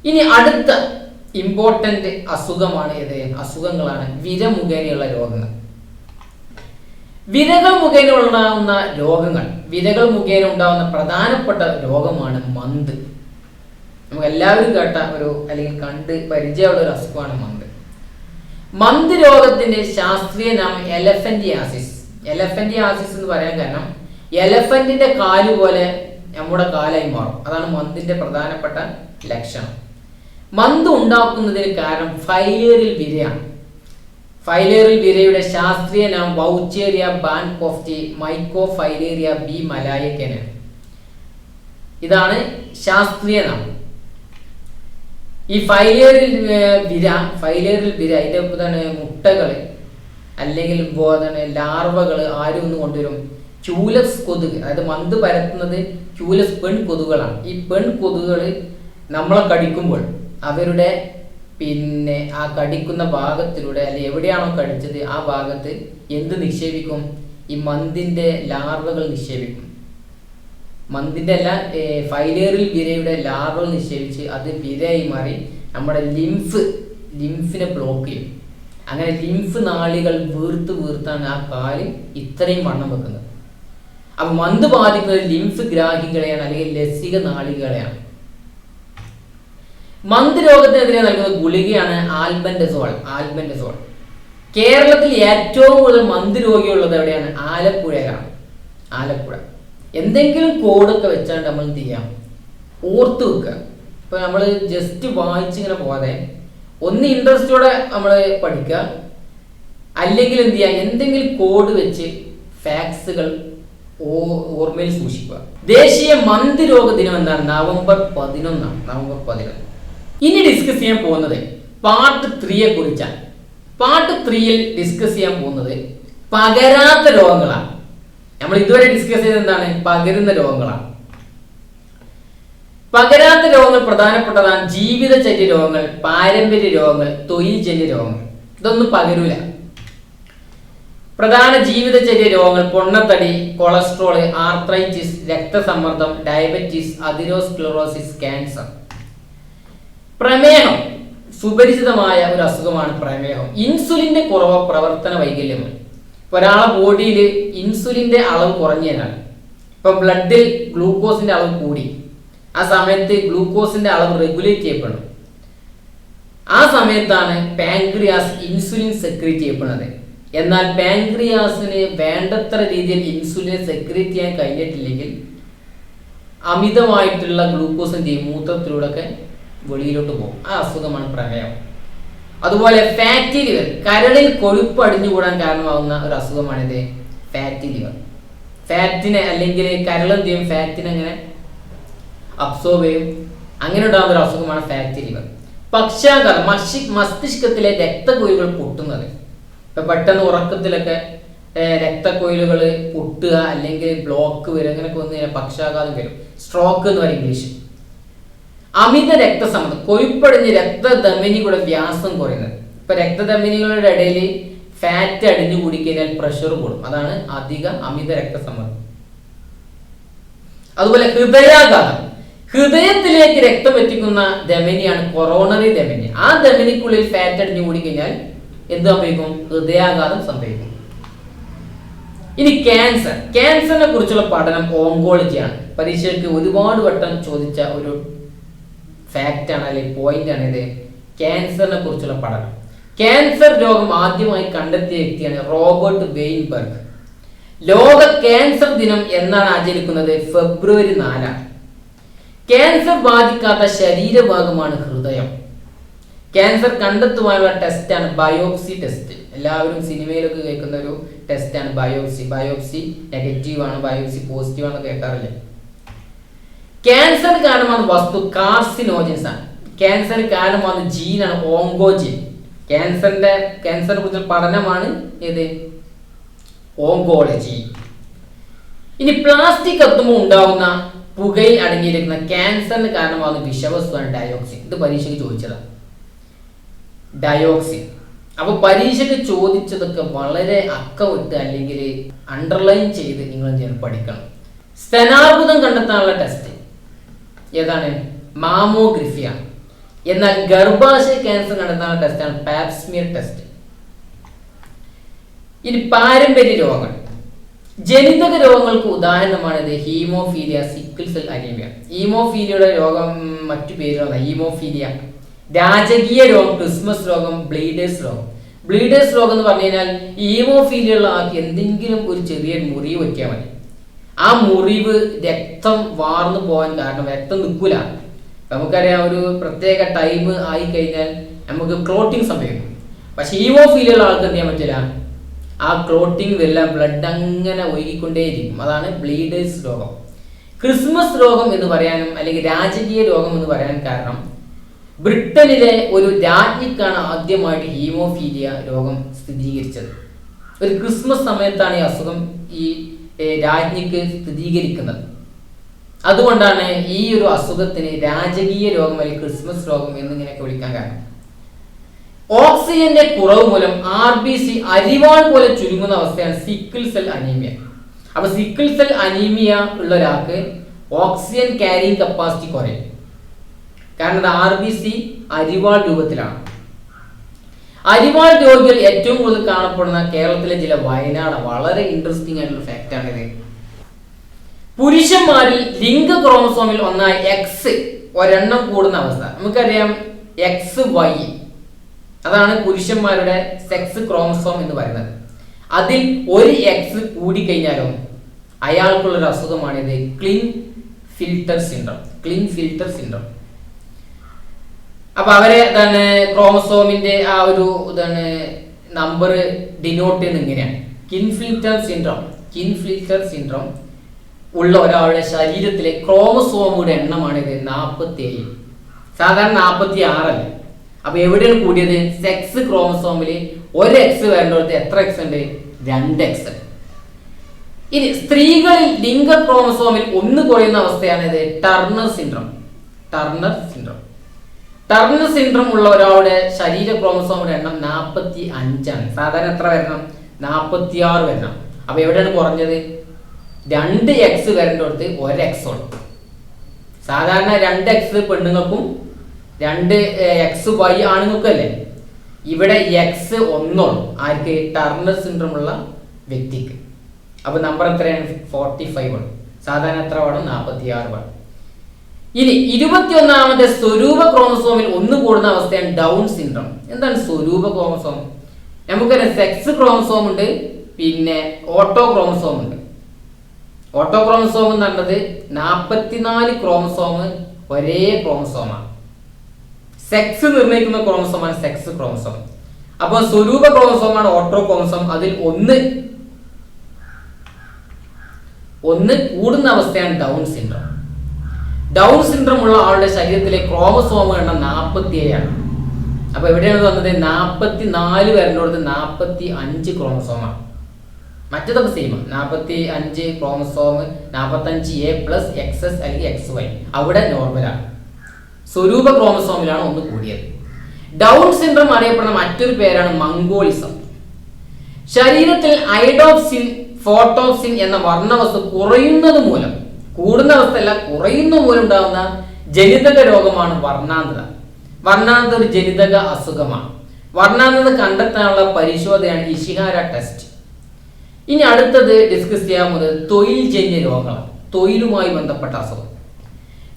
ഇനി അടുത്ത ഇമ്പോർട്ടന്റ് അസുഖമാണ് ഏത്? അസുഖങ്ങളാണ് വിര മുഖേനയുള്ള രോഗങ്ങൾ. വിരകൾ മുഖേന ഉണ്ടാകുന്ന രോഗങ്ങൾ, വിരകൾ മുഖേന ഉണ്ടാകുന്ന പ്രധാനപ്പെട്ട രോഗമാണ് മന്ത്. നമുക്ക് എല്ലാവരും കേട്ട ഒരു അല്ലെങ്കിൽ കണ്ട് പരിചയമുള്ള ഒരു അസുഖമാണ് മന്ത്. മന്ത് രോഗത്തിന്റെ ശാസ്ത്രീയ നാമം എലഫന്റിയാസിസ്. എലഫന്റിയാസിസ് എന്ന് പറയാൻ കാരണം എലഫന്റിന്റെ കാല് പോലെ നമ്മുടെ കാലായി മാറും. അതാണ് മന്തിന്റെ പ്രധാനപ്പെട്ട ലക്ഷണം. മന്ത് ഉണ്ടാക്കുന്നതിന് കാരണം ഫൈലേറിയൽ വിരയാണ്. ഫൈലേറിയൽ വിരയുടെ ശാസ്ത്രീയ നാമം വൗച്ചേറിയ ബാൻകോഫ്റ്റി മൈക്കോഫൈലേറിയ ബി മലായക്കന്. ഇതാണ് ശാസ്ത്രീയ നാമം. ഈ ഫൈലേറിയൽ വിര ഇതിന്റെ തന്നെ മുട്ടകൾ അല്ലെങ്കിൽ ലാർവകൾ ആരും ഒന്ന് കൊണ്ടുവരും. ക്യൂലസ് കൊതുക്, അതായത് മന്ത് പരത്തുന്നത് ക്യൂലസ് പെൺകൊതുകുകളാണ്. ഈ പെൺകൊതുകുകൾ നമ്മളെ കടിക്കുമ്പോൾ അവരുടെ പിന്നെ ആ കടിക്കുന്ന ഭാഗത്തിലൂടെ അല്ലെങ്കിൽ എവിടെയാണോ കടിച്ചത് ആ ഭാഗത്ത് എന്ത് നിക്ഷേപിക്കും? ഈ മന്തിന്റെ ലാർവകൾ നിക്ഷേപിക്കും. മന്തിന്റെ അല്ല, ഫൈലേറിയൽ വിരയുടെ ലാർവകൾ നിക്ഷേപിച്ച് അത് വിരയായി മാറി നമ്മുടെ ലിംഫിനെ ബ്ലോക്ക് ചെയ്യും. അങ്ങനെ ലിംഫ് നാളികൾ വീർത്താണ് ആ കാല് ഇത്രയും വണ്ണം വെക്കുന്നത്. അപ്പൊ മന്ത് ബാധിക്കുന്നത് ലിംഫ് ഗ്രാഹികളെയാണ് അല്ലെങ്കിൽ ലസിക നാളികളെയാണ്. മന്ത് രോഗത്തിനെതിരെ നൽകുന്ന ഗുളികയാണ് ആൽബൻഡസോൾ. ആൽബൻഡസോൾ. കേരളത്തിൽ ഏറ്റവും കൂടുതൽ മന്ത് രോഗിയുള്ളത് എവിടെയാണ്? ആലപ്പുഴയിലാണ്. ആലപ്പുഴ. എന്തെങ്കിലും കോഡൊക്കെ വെച്ചാണ്ട് നമ്മൾ എന്ത് ചെയ്യാം? ഓർത്ത് വെക്കുക. ഇപ്പൊ നമ്മൾ ജസ്റ്റ് വായിച്ചിങ്ങനെ പോകാതെ ഒന്ന് ഇൻട്രസ്റ്റോടെ നമ്മൾ പഠിക്കുക, അല്ലെങ്കിൽ എന്ത് ചെയ്യുക? എന്തെങ്കിലും കോഡ് വെച്ച് ഫാക്സുകൾ ഓർമ്മയിൽ സൂക്ഷിക്കുക. ദേശീയ മന്ത് രോഗ ദിനം എന്താണ്? നവംബർ 11. നവംബർ 11. ഇനി ഡിസ്കസ് ചെയ്യാൻ പോകുന്നത് പാർട്ട് 3യെ കുറിച്ചാണ്. പാർട്ട് 3യിൽ ഡിസ്കസ് ചെയ്യാൻ പോകുന്നത് പകരാത്ത രോഗങ്ങളാണ്. നമ്മൾ ഇതുവരെ ഡിസ്കസ് ചെയ്തത് എന്താണ്? പകരുന്ന രോഗങ്ങളാണ്. പകരാത്ത രോഗങ്ങൾ പ്രധാനപ്പെട്ടതാണ് ജീവിതചര്യ രോഗങ്ങൾ, പാരമ്പര്യ രോഗങ്ങൾ, തൊഴിൽജന്യ രോഗങ്ങൾ. ഇതൊന്നും പകരൂല. പ്രധാന ജീവിതചര്യ രോഗങ്ങൾ പൊണ്ണത്തടി, കൊളസ്ട്രോൾ, ആർത്രൈറ്റിസ്, രക്തസമ്മർദ്ദം, ഡയബറ്റീസ്, അതിറോസ്ക്ലെറോസിസ്, ക്യാൻസർ. പ്രമേഹം സുപരിചിതമായ ഒരു അസുഖമാണ് പ്രമേഹം. ഇൻസുലിന്റെ കുറവ് പ്രവർത്തന വൈകല്യമാണ്. ഒരാളെ ബോഡിയിൽ ഇൻസുലിന്റെ അളവ് കുറഞ്ഞതിനാൽ ഇപ്പൊ ബ്ലഡിൽ ഗ്ലൂക്കോസിന്റെ അളവ് കൂടി, ആ സമയത്ത് ഗ്ലൂക്കോസിന്റെ അളവ് റെഗുലേറ്റ് ചെയ്യപ്പെടും. ആ സമയത്താണ് പാൻക്രിയാസ് ഇൻസുലിൻ സെക്രീറ്റ് ചെയ്യപ്പെടുന്നത്. എന്നാൽ പാൻക്രിയാസിന് വേണ്ടത്ര രീതിയിൽ ഇൻസുലിനെ സെക്രീറ്റ് ചെയ്യാൻ കഴിഞ്ഞിട്ടില്ലെങ്കിൽ അമിതമായിട്ടുള്ള ഗ്ലൂക്കോസിന്റെ മൂത്രത്തിലൂടെ ഒക്കെ വെളിയിലോട്ട് പോകും. ആ അസുഖമാണ് പ്രമേഹം. അതുപോലെ ഫാറ്റി ലിവർ, കരളിൽ കൊഴുപ്പ് അടിഞ്ഞുകൂടാൻ കാരണമാകുന്ന ഒരു അസുഖമാണിത് ഫാറ്റി ലിവർ. ഫാറ്റിനെ അല്ലെങ്കിൽ കരളെന്ത് ചെയ്യും, ഫാറ്റിനെ അങ്ങനെ അബ്സോർബ് ചെയ്യും. അങ്ങനെ ഉണ്ടാകുന്ന ഒരു അസുഖമാണ് ഫാറ്റി ലിവർ. പക്ഷാഘാതം, മസ്തിഷ്കത്തിലെ രക്തക്കുഴലുകൾ പൊട്ടുന്നത്. ഇപ്പൊ പെട്ടെന്ന് ഉറക്കത്തിലൊക്കെ രക്തക്കുഴലുകൾ പൊട്ടുക അല്ലെങ്കിൽ ബ്ലോക്ക് വരും, അങ്ങനെയൊക്കെ വന്നു കഴിഞ്ഞാൽ പക്ഷാഘാതം വരും. സ്ട്രോക്ക് എന്ന് പറയും ഇംഗ്ലീഷ്. അമിത രക്തസമ്മർദ്ദം, കൊഴുപ്പടിഞ്ഞ് രക്തധമനികളുടെ വ്യാസം കുറയുന്നത്. ഇപ്പൊ രക്തധമനികളുടെ ഇടയിൽ ഫാറ്റ് അടിഞ്ഞു കൂടിക്കഴിഞ്ഞാൽ പ്രഷർ കൂടും. അതാണ് അമിത രക്തസമ്മർദ്ദം. അതുപോലെ ഹൃദയാഘാതം, ഹൃദയത്തിലേക്ക് രക്തം എത്തിക്കുന്ന ധമനിയാണ് കൊറോണറി ധമനി. ആ ധമനിക്കുള്ളിൽ ഫാറ്റ് അടിഞ്ഞു കൂടിക്കഴിഞ്ഞാൽ എന്ത് സംഭവിക്കും, ഹൃദയാഘാതം സംഭവിക്കും. ഇനി ക്യാൻസർ. ക്യാൻസറിനെ കുറിച്ചുള്ള പഠനം ഓങ്കോളജിയാണ്. പരീക്ഷയ്ക്ക് ഒരുപാട് വട്ടം ചോദിച്ച ഒരു ഫാക്റ്റ് ആണ് അല്ലെങ്കിൽ പോയിന്റ് ആണ് ഇത്, ക്യാൻസറിനെ കുറിച്ചുള്ള പഠനം. ക്യാൻസർ രോഗം ആദ്യമായി കണ്ടെത്തിയ വ്യക്തിയാണ് റോബർട്ട് വെയിൻബർഗ്. ലോക ക്യാൻസർ ദിനം എന്നാണ് ആചരിക്കുന്നത് ഫെബ്രുവരി 4. ക്യാൻസർ ബാധിക്കാത്ത ശരീരഭാഗമാണ് ഹൃദയം. ക്യാൻസർ കണ്ടെത്തുവാനുള്ള ടെസ്റ്റാണ് ബയോപ്സി ടെസ്റ്റ്. എല്ലാവരും സിനിമയിലൊക്കെ കേൾക്കുന്ന ഒരു ടെസ്റ്റാണ് ബയോപ്സി. ബയോപ്സി നെഗറ്റീവ് ആണ്, ബയോപ്സി പോസിറ്റീവ് ആണെന്ന് കേൾക്കാറില്ല. ക്യാൻസർ കാരണമാണ് വസ്തു കാർസിനോജൻസ് ആണ്. ക്യാൻസർ കാരണമാണ് ജീനാണ് ഓങ്കോജീൻ. ക്യാൻസറിനെ കുറിച്ചുള്ള പഠനമാണ് ഇത് ഓങ്കോളജി. ഇനി പ്ലാസ്റ്റിക് കത്തുമ്പോൾ ഉണ്ടാവുന്ന പുകയിൽ അടങ്ങിയിരിക്കുന്ന ക്യാൻസറിന് കാരണമാകുന്ന വിഷവസ്തുവാണ് ഡയോക്സിൻ. ഇത് പരീക്ഷയ്ക്ക് ചോദിച്ചതാണ്, ഡയോക്സിൻ. അപ്പൊ പരീക്ഷയ്ക്ക് ചോദിച്ചതൊക്കെ വളരെ അക്കമിട്ട് അല്ലെങ്കിൽ അണ്ടർലൈൻ ചെയ്ത് നിങ്ങൾ പഠിക്കണം. സ്തനാർബുദം കണ്ടെത്താനുള്ള ടെസ്റ്റ് ഏതാണ്, മാമോഗ്രഫിയാണ്. എന്നാൽ ഗർഭാശയ ക്യാൻസർ കണ്ടെത്താനുള്ള ടെസ്റ്റാണ് പാപ്സ്മിയർ ടെസ്റ്റ്. ഇനി പാരമ്പര്യ രോഗങ്ങൾ, ജനിതക രോഗങ്ങൾക്ക് ഉദാഹരണമാണിത് ഹീമോഫീലിയ, സിക്കിൾ സെൽ അനീമിയ. ഹീമോഫീലിയയുടെ രോഗം മറ്റു പേരുകളാണ് ഹീമോഫീലിയ. രാജകീയ രോഗം ക്രിസ്മസ് രോഗം, ബ്ലീഡേഴ്സ് രോഗം. ബ്ലീഡേഴ്സ് രോഗം എന്ന് പറഞ്ഞു കഴിഞ്ഞാൽ ഹീമോഫീലിയുള്ള ആൾക്ക് എന്തെങ്കിലും ഒരു ചെറിയ മുറിവ് പറ്റിയാൽ മതി, ആ മുറിവ് രക്തം വാർന്നു പോകാൻ കാരണം രക്തം നിൽക്കൂല. നമുക്കറിയാം ഒരു പ്രത്യേക ടൈം ആയി കഴിഞ്ഞാൽ നമുക്ക് ക്ലോട്ടിങ് സംഭവിക്കും. പക്ഷെ ഹീമോഫീലിയുള്ള ആൾക്ക് എന്ത് ചെയ്യാൻ പറ്റില്ല, ആ ക്ലോട്ടിങ് വരില്ല, ബ്ലഡ് അങ്ങനെ ഒഴുകിക്കൊണ്ടേയിരിക്കും. അതാണ് ബ്ലീഡേഴ്സ് രോഗം. ക്രിസ്മസ് രോഗം എന്ന് പറയാനും അല്ലെങ്കിൽ രാജകീയ രോഗം എന്ന് പറയാൻ കാരണം ബ്രിട്ടനിലെ ഒരു രാജ്ഞിക്കാണ് ആദ്യമായിട്ട് ഹീമോഫീലിയ രോഗം സ്ഥിരീകരിച്ചത്. ഒരു ക്രിസ്മസ് സമയത്താണ് ഈ അസുഖം ഈ രാജ്ഞിക്ക് സ്ഥിരീകരിക്കുന്നത്. അതുകൊണ്ടാണ് ഈ ഒരു അസുഖത്തിന് രാജകീയ രോഗം അല്ലെങ്കിൽ ക്രിസ്മസ് രോഗം എന്നിങ്ങനെയൊക്കെ വിളിക്കാൻ കാരണം. ഓക്സിജന്റെ കുറവ് മൂലം RBC അരിവാൾ പോലെ ചുരുങ്ങുന്ന അവസ്ഥയാണ് സിക്കിൾ സെൽ അനീമിയ. അപ്പൊ സിക്കിൾ സെൽ അനീമിയ ഉള്ള ഒരാൾക്ക് ഓക്സിജൻ ക്യാരിങ് കപ്പാസിറ്റി കുറയും. കാരണം RBC അരിവാൾ രൂപത്തിലാണ്. അരിവാൾ രോഗികൾ ഏറ്റവും കൂടുതൽ കാണപ്പെടുന്ന കേരളത്തിലെ ജില്ല വയനാട്. വളരെ ഇൻട്രസ്റ്റിംഗ് ആയിട്ടുള്ള ഫാക്റ്റ് ആണിത്. പുരുഷന്മാരിൽ ലിംഗ ക്രോമസോമിൽ ഒന്നായ X ഒരെണ്ണം കൂടുന്ന അവസ്ഥ. നമുക്കറിയാം XY, അതാണ് പുരുഷന്മാരുടെ സെക്സ് ക്രോമസോം എന്ന് പറയുന്നത്. അതിൽ ഒരു X കൂടിക്കഴിഞ്ഞാലോ അയാൾക്കുള്ളൊരു അസുഖമാണിത് ക്ലിൻഫിൽട്ടർ സിൻഡ്രോം. അപ്പൊ അവരെ എന്താണ് ക്രോമസോമിന്റെ ആ ഒരു ഇതാണ് നമ്പർ ഡിനോട്ട് ചെയ്യുന്നത് ഇങ്ങനെയാണ്. കിൻഫിൽട്ടർ സിൻഡ്രോം ഉള്ള ഒരാളുടെ ശരീരത്തിലെ ക്രോമസോമുകളുടെ എണ്ണമാണിത് 47. സാധാരണ 46 അല്ലേ. അപ്പൊ എവിടെയാണ് കൂടിയത്, സെക്സ് ക്രോമസോമിൽ ഒരു X വേണ്ടടുത്ത് എത്ര X ഉണ്ട്, 2X. ഇനി സ്ത്രീകളിൽ ലിംഗ ക്രോമസോമിൽ 1 കുറയുന്ന അവസ്ഥയാണിത് ടർണർ സിൻഡ്രോം. ടർണർ സിൻഡ്രോം ഉള്ള ഒരാളുടെ ശരീര ക്രോമസോമിന്റെ എണ്ണം 45 ആണ്. സാധാരണ എത്ര വരണം, 46 വരണം. അപ്പൊ എവിടെയാണ് കുറഞ്ഞത്? 2x വരേണ്ടടുത്ത് 1x ഉള്ളു. സാധാരണ 2x പെണ്ണുങ്ങൾക്കും 2xy ആണുങ്ങൾക്കും അല്ലേ? ഇവിടെ x 1 ഉള്ളു. ആർക്ക്? ടർണർ സിൻഡ്രോം ഉള്ള വ്യക്തിക്ക്. അപ്പൊ നമ്പർ എത്രയാണ്? 45 ആണ്. സാധാരണ എത്ര വേണം? 46 വേണം. ഇനി 21ാമത്തെ സ്വരൂപ ക്രോമസോമിൽ ഒന്ന് കൂടുന്ന അവസ്ഥയാണ് ഡൗൺ സിൻഡ്രോം. എന്താണ് സ്വരൂപ ക്രോമസോം? നമുക്കറിയാം സെക്സ് ക്രോമസോം ഉണ്ട്, പിന്നെ ഓട്ടോ ക്രോമസോം ഉണ്ട്. ഓട്ടോ ക്രോമസോം എന്ന് പറഞ്ഞത് 44 ക്രോമസോം ഒരേ ക്രോമസോമാണ്. സെക്സ് നിർണ്ണയിക്കുന്ന ക്രോമസോമാണ് സെക്സ് ക്രോമസോം. അപ്പോൾ സ്വരൂപ ക്രോമസോമാണ് ഓട്ടോ ക്രോമസോം. അതിൽ ഒന്ന് കൂടുന്ന അവസ്ഥയാണ് ഡൗൺ സിൻഡ്രോം. ഡൗൺ സിൻഡ്രോം ഉള്ള ആളുടെ ശരീരത്തിലെ ക്രോമസോം എണ്ണം 47 ആണ്. അപ്പൊ എവിടെയാണ് വന്നത്? 44 വരേണ്ടടുത്ത് 45 ക്രോമസോമാണ്. മറ്റതൊക്കെ സെയിം. 45 ക്രോമസോം 45A+XS അല്ലെങ്കിൽ XY അവിടെ നോർമലാണ്. സ്വരൂപ ക്രോമസോമിലാണ് ഒന്ന് കൂടിയത്. ഡൗൺ സിൻഡ്രോം അറിയപ്പെടുന്ന മറ്റൊരു പേരാണ് മംഗോളിസം. ശരീരത്തിൽ ഐഡോപ്സിൻ, ഫോട്ടോപ്സിൻ എന്ന വർണ്ണവസ്തു കുറയുന്നത് മൂലം, കൂടുന്ന അവസ്ഥയല്ല, കുറയുന്ന മൂലം ഉണ്ടാകുന്ന ജനിതക രോഗമാണ് വർണ്ണാന്തത. വർണ്ണാന്തത ഒരു ജനിതക അസുഖമാണ്. വർണ്ണാന്തത കണ്ടെത്താനുള്ള പരിശോധനയാണ് ഇഷിഹാര ടെസ്റ്റ്. ഇനി അടുത്തത് ഡിസ്കസ് ചെയ്യാവുന്നത് തൊഴിൽജന്യ രോഗങ്ങളാണ്. തൊഴിലുമായി ബന്ധപ്പെട്ട അസുഖം.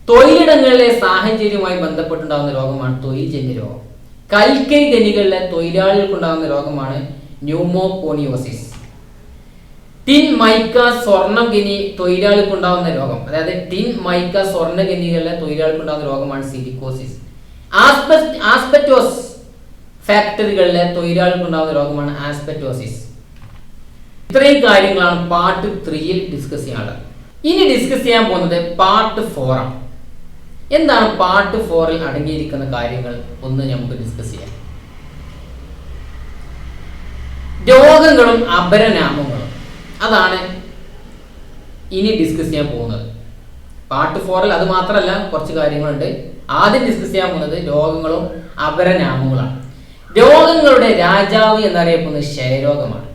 തൊഴിലിടങ്ങളിലെ സാഹചര്യവുമായി ബന്ധപ്പെട്ടുണ്ടാകുന്ന രോഗമാണ് തൊഴിൽജന്യ രോഗം. കൽക്കരി ഖനികളിലെ തൊഴിലാളികൾക്കുണ്ടാകുന്ന രോഗമാണ് ന്യൂമോകോണിയോസിസ്. ടിൻ മൈക്ക സ്വർണ്ണഖനി തൊഴിലാളികൾക്കുണ്ടാകുന്ന രോഗം, അതായത് ടിൻ മൈക്ക സ്വർണ്ണഖനികളിലെ തൊഴിലാളികൾക്കുണ്ടാകുന്ന രോഗമാണ് സിലിക്കോസിസ്. ആസ്പെറ്റോസ് ഫാക്ടറികളിലെ തൊഴിലാളികൾക്കുണ്ടാകുന്ന രോഗമാണ് ആസ്പെറ്റോസിസ്. ഇത്രയും കാര്യങ്ങളാണ് പാർട്ട് 3യിൽ ഡിസ്കസ് ചെയ്യാനുള്ളത്. ഇനി ഡിസ്കസ് ചെയ്യാൻ പോകുന്നത് പാർട്ട് 4 ആണ്. എന്താണ് പാർട്ട് 4ൽ അടങ്ങിയിരിക്കുന്ന കാര്യങ്ങൾ ഒന്ന് നമുക്ക് ഡിസ്കസ് ചെയ്യാം. രോഗങ്ങളും അപരനാമങ്ങളും, അതാണ് ഇനി ഡിസ്കസ് ചെയ്യാൻ പോകുന്നത്. പാർട്ട് 4ൽ അത് മാത്രമല്ല, കുറച്ച് കാര്യങ്ങളുണ്ട്. ആദ്യം ഡിസ്കസ് ചെയ്യാൻ പോകുന്നത് രോഗങ്ങളും അപരനാമങ്ങളാണ്. രോഗങ്ങളുടെ രാജാവ് എന്നറിയപ്പെടുന്നത് ക്ഷയരോഗമാണ്.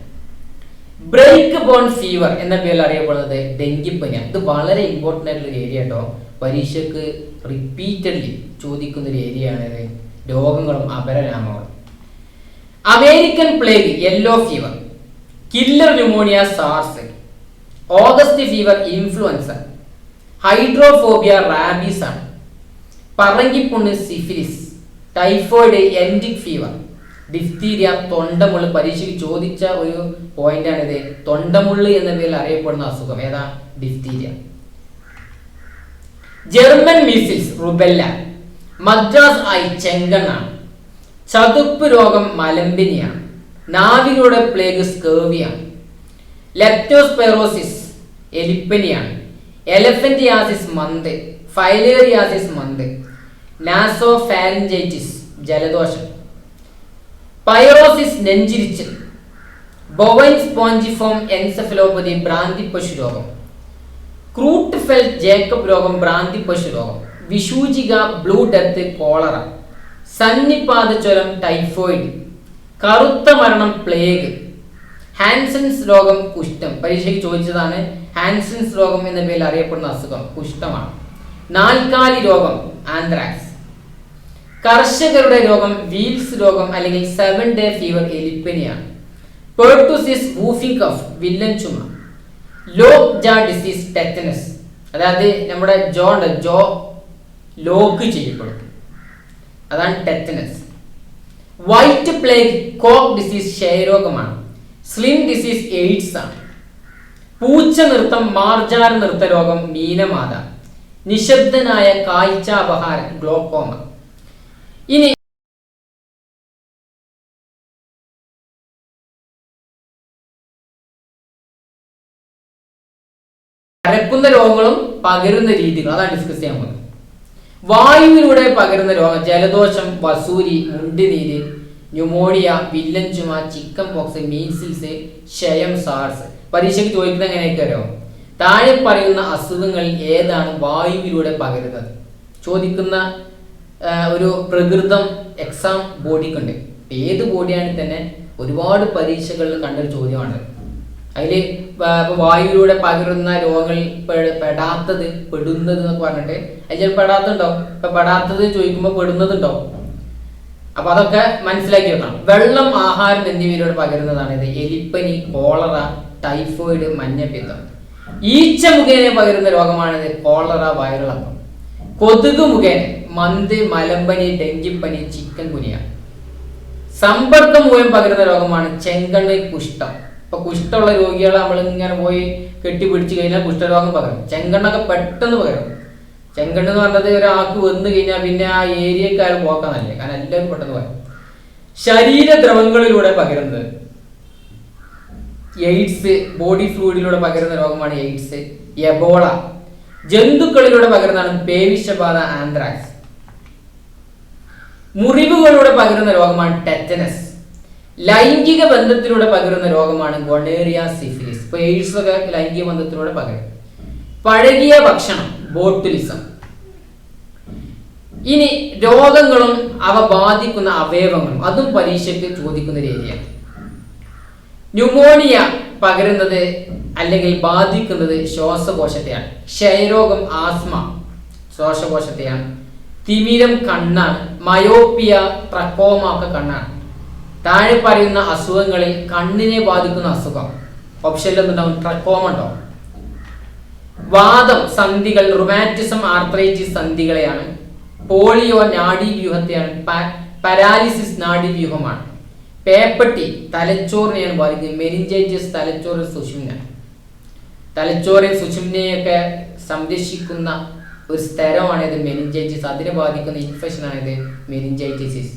ബ്രേക്ക് ബോൺ ഫീവർ എന്ന പേരിൽ അറിയപ്പെടുന്നത് ഡെങ്കിപ്പനിയാണ്. ഇത് വളരെ ഇമ്പോർട്ടൻ്റ് ആയിട്ടുള്ള ഒരു ഏരിയ കേട്ടോ. പരീക്ഷയ്ക്ക് റിപ്പീറ്റഡ്ലി ചോദിക്കുന്ന ഒരു ഏരിയയാണ് രോഗങ്ങളും അപരനാമങ്ങളും. American plague, yellow fever, killer pneumonia SARS, August fever influenza, hydrophobia rabies ആണ്, പറങ്കിപ്പുണ്ണ് syphilis, typhoid enteric fever, diphtheria തൊണ്ടമുള്ള്. പരീക്ഷയ്ക്ക് ചോദിച്ച ഒരു പോയിന്റാണിത്. തൊണ്ടമുള്ള് എന്ന പേരിൽ അറിയപ്പെടുന്ന അസുഖം ഏതാ? Diphtheria. German measles rubella, Madras eye ചെങ്കണ്ണാണ്, ചതുപ്പ് രോഗം മലമ്പിനിയാണ്, നാവികളുടെ പ്ലേഗ് സ്കേവിയാണ്, ലെപ്റ്റോസ്പൈറോസിസ് എലിപ്പനിയാണ്, എലഫന്റിയാസിസ് മന്ത്, ഫൈലേറിയാസിസ് മന്ത്, നാസോഫാരിഞ്ചൈറ്റിസ് ജലദോഷം, പൈറോസിസ് നെഞ്ചിരിച്ചൽ, ബൊവൈൻ സ്പോഞ്ചിഫോം എൻസെഫലോപ്പതി ഭ്രാന്തി പശു രോഗം, ക്രൂട്ട് ഫെൽറ്റ് ജേക്കബ് രോഗം ഭ്രാന്തി പശു രോഗം, വിഷൂചിക ബ്ലൂ ഡെത്ത് കോളറ, സന്നിപാത ചുരം ടൈഫോയിഡ്, കറുത്ത മരണം പ്ലേഗ്, ഹാൻസൻസ് രോഗം കുഷ്ഠം. പരീക്ഷയ്ക്ക് ചോദിച്ചതാണ്. ഹാൻസൻസ് രോഗം എന്ന പേരിൽ അറിയപ്പെടുന്ന അസുഖം കുഷ്ഠമാണ്. നാൽക്കാലി രോഗം ആന്ത്രാക്സ്, കർഷകരുടെ രോഗം വീൽസ് രോഗം അല്ലെങ്കിൽ 7 ഡേ ഫീവർ എലിപ്പനിയാണ്, പെർട്ടുസിസ് വൂഫിംഗ് കഫ് വില്ലൻ ചുമ, ലോക്ക് ജാ ഡിസീസ് ടെറ്റനസ്, അതായത് നമ്മുടെ ജോ ലോക്ക് ചെയ്യപ്പെടും, അതാണ് tetanus. White plague Koch disease ക്ഷയരോഗമാണ്. സ്ലിം ഡിസീസ് എയ്ഡ്സ് ആണ്. പൂച്ച നൃത്തം മാർജാർ നൃത്ത രോഗം മീനമാത, നിശബ്ദനായ കാഴ്ചാപഹാരം ഗ്ലോക്കോമ. ഇനി പരക്കുന്ന രോഗങ്ങളും പകരുന്ന രീതികൾ, അതാണ് ഡിസ്കസ് ചെയ്യാൻ പോകുന്നത്. വായുവിലൂടെ പകരുന്ന രോഗം ജലദോഷം, വസൂരി, മുണ്ടിനീര്, ന്യൂമോണിയ, വില്ലൻ ചുമ, ചിക്കൻ പോക്സ്, മീസിൽസ്, ക്ഷയം, സാർസ്. പരീക്ഷയ്ക്ക് ചോദിക്കുന്നത് എങ്ങനെയൊക്കെ അറിയാം. താഴെ പറയുന്ന അസുഖങ്ങളിൽ ഏതാണ് വായുവിലൂടെ പകരുന്നത്? ചോദിക്കുന്ന ഒരു പ്രകൃതം എക്സാം ബോഡിക്കുണ്ട്. ഏത് ബോഡിയാണെങ്കിൽ തന്നെ ഒരുപാട് പരീക്ഷകളിൽ കണ്ടൊരു ചോദ്യമാണ്. അതിൽ വായുവിലൂടെ പകരുന്ന രോഗങ്ങളിൽ പെടാത്തത് പെടുന്നത് എന്നൊക്കെ പറഞ്ഞിട്ട് അതിൽ പെടാത്തുണ്ടാവും. ഇപ്പൊ പെടാത്തത് ചോദിക്കുമ്പോൾ പെടുന്നതുണ്ടാവും. അപ്പൊ അതൊക്കെ മനസ്സിലാക്കി വെക്കണം. വെള്ളം, ആഹാരം എന്നിവയിലൂടെ പകരുന്നതാണ് ഇത്. എലിപ്പനി, കോളറ, ടൈഫോയിഡ്, മഞ്ഞപ്പിത്തം. ഈച്ച മുഖേന പകരുന്ന രോഗമാണിത് കോളറ, വയറിളക്കം. കൊതുക് മുഖേന മന്ത്, മലമ്പനി, ഡെങ്കിപ്പനി, ചിക്കൻ ഗുനിയ. സമ്പർക്കം മൂലം പകരുന്ന രോഗമാണ് ചെങ്കണ്ണ്, കുഷ്ഠം. ഇപ്പൊ കുഷ്ഠമുള്ള രോഗികളെ നമ്മൾ ഇങ്ങനെ പോയി കെട്ടിപ്പിടിച്ചു കഴിഞ്ഞാൽ കുഷ്ഠരോഗം പകരും. ചെങ്കണ്ണൊക്കെ പെട്ടെന്ന് പകരും. ചെങ്കണ്ണ് എന്ന് പറഞ്ഞത് ഒരാൾക്ക് വന്നു കഴിഞ്ഞാൽ പിന്നെ ആ ഏരിയക്കാർ പോക്കാന്നല്ലേ, കാരണം എല്ലാവരും പെട്ടെന്ന് പകരും. ശരീരദ്രവങ്ങളിലൂടെ പകരുന്നത് എയ്ഡ്സ്, ബോഡി ഫ്ലൂയിഡിലൂടെ പകരുന്ന രോഗമാണ് എയ്ഡ്സ്. എബോള. ജന്തുക്കളിലൂടെ പകരുന്നതാണ് പേവിഷബാധ, ആന്ത്രാക്സ്. മുറിവുകളിലൂടെ പകരുന്ന രോഗമാണ് ടെറ്റനസ്. ലൈംഗിക ബന്ധത്തിലൂടെ പകരുന്ന രോഗമാണ് ഗൊണേറിയ, സിഫിലിസ്. ഇപ്പൊ എയ്ഡ്സ് ഒക്കെ ലൈംഗിക ബന്ധത്തിലൂടെ പകരും. പഴകിയ ഭക്ഷണം, ബോട്ടുലിസം. ഇനി രോഗങ്ങളും അവ ബാധിക്കുന്ന അവയവങ്ങളും, അതും പരീക്ഷയ്ക്ക് ചോദിക്കുന്ന രീതിയാണ്. ന്യൂമോണിയ പകരുന്നത് അല്ലെങ്കിൽ ബാധിക്കുന്നത് ശ്വാസകോശത്തെയാണ്. ക്ഷയരോഗം, ആസ്മ ശ്വാസകോശത്തെയാണ്. തിമിരം കണ്ണാണ്. മയോപ്പിയ, ട്രക്കോമ ഒക്കെ കണ്ണാണ്. താഴെ പറയുന്ന അസുഖങ്ങളിൽ കണ്ണിനെ ബാധിക്കുന്ന അസുഖം ഓപ്ഷനിലൊന്നുണ്ടാവും, ട്രക്കോമ ഉണ്ടാവും. വാദം, സന്ധികൾ, റുമാറ്റിസം, ആർത്രൈറ്റിസ് സന്ധികളെയാണ്. പോളിയോ നാഡീവ്യൂഹത്തെയാണ്. പാരാലിസിസ് നാഡീവ്യൂഹമാണ്. പേപ്പട്ടി തലച്ചോറിനെയാണ് ബാധിക്കുന്നത്. മെനിഞ്ചൈറ്റിസ് തലച്ചോറ്, സുഷുമ്ന. തലച്ചോറിൽ സുഷുമ്നയൊക്കെ സംരക്ഷിക്കുന്ന ഒരു സ്ഥലമാണിത് മെനിഞ്ചൈറ്റിസ്. അതിനെ ബാധിക്കുന്ന ഇൻഫെക്ഷനാണിത് മെനിഞ്ചൈറ്റിസിസ്.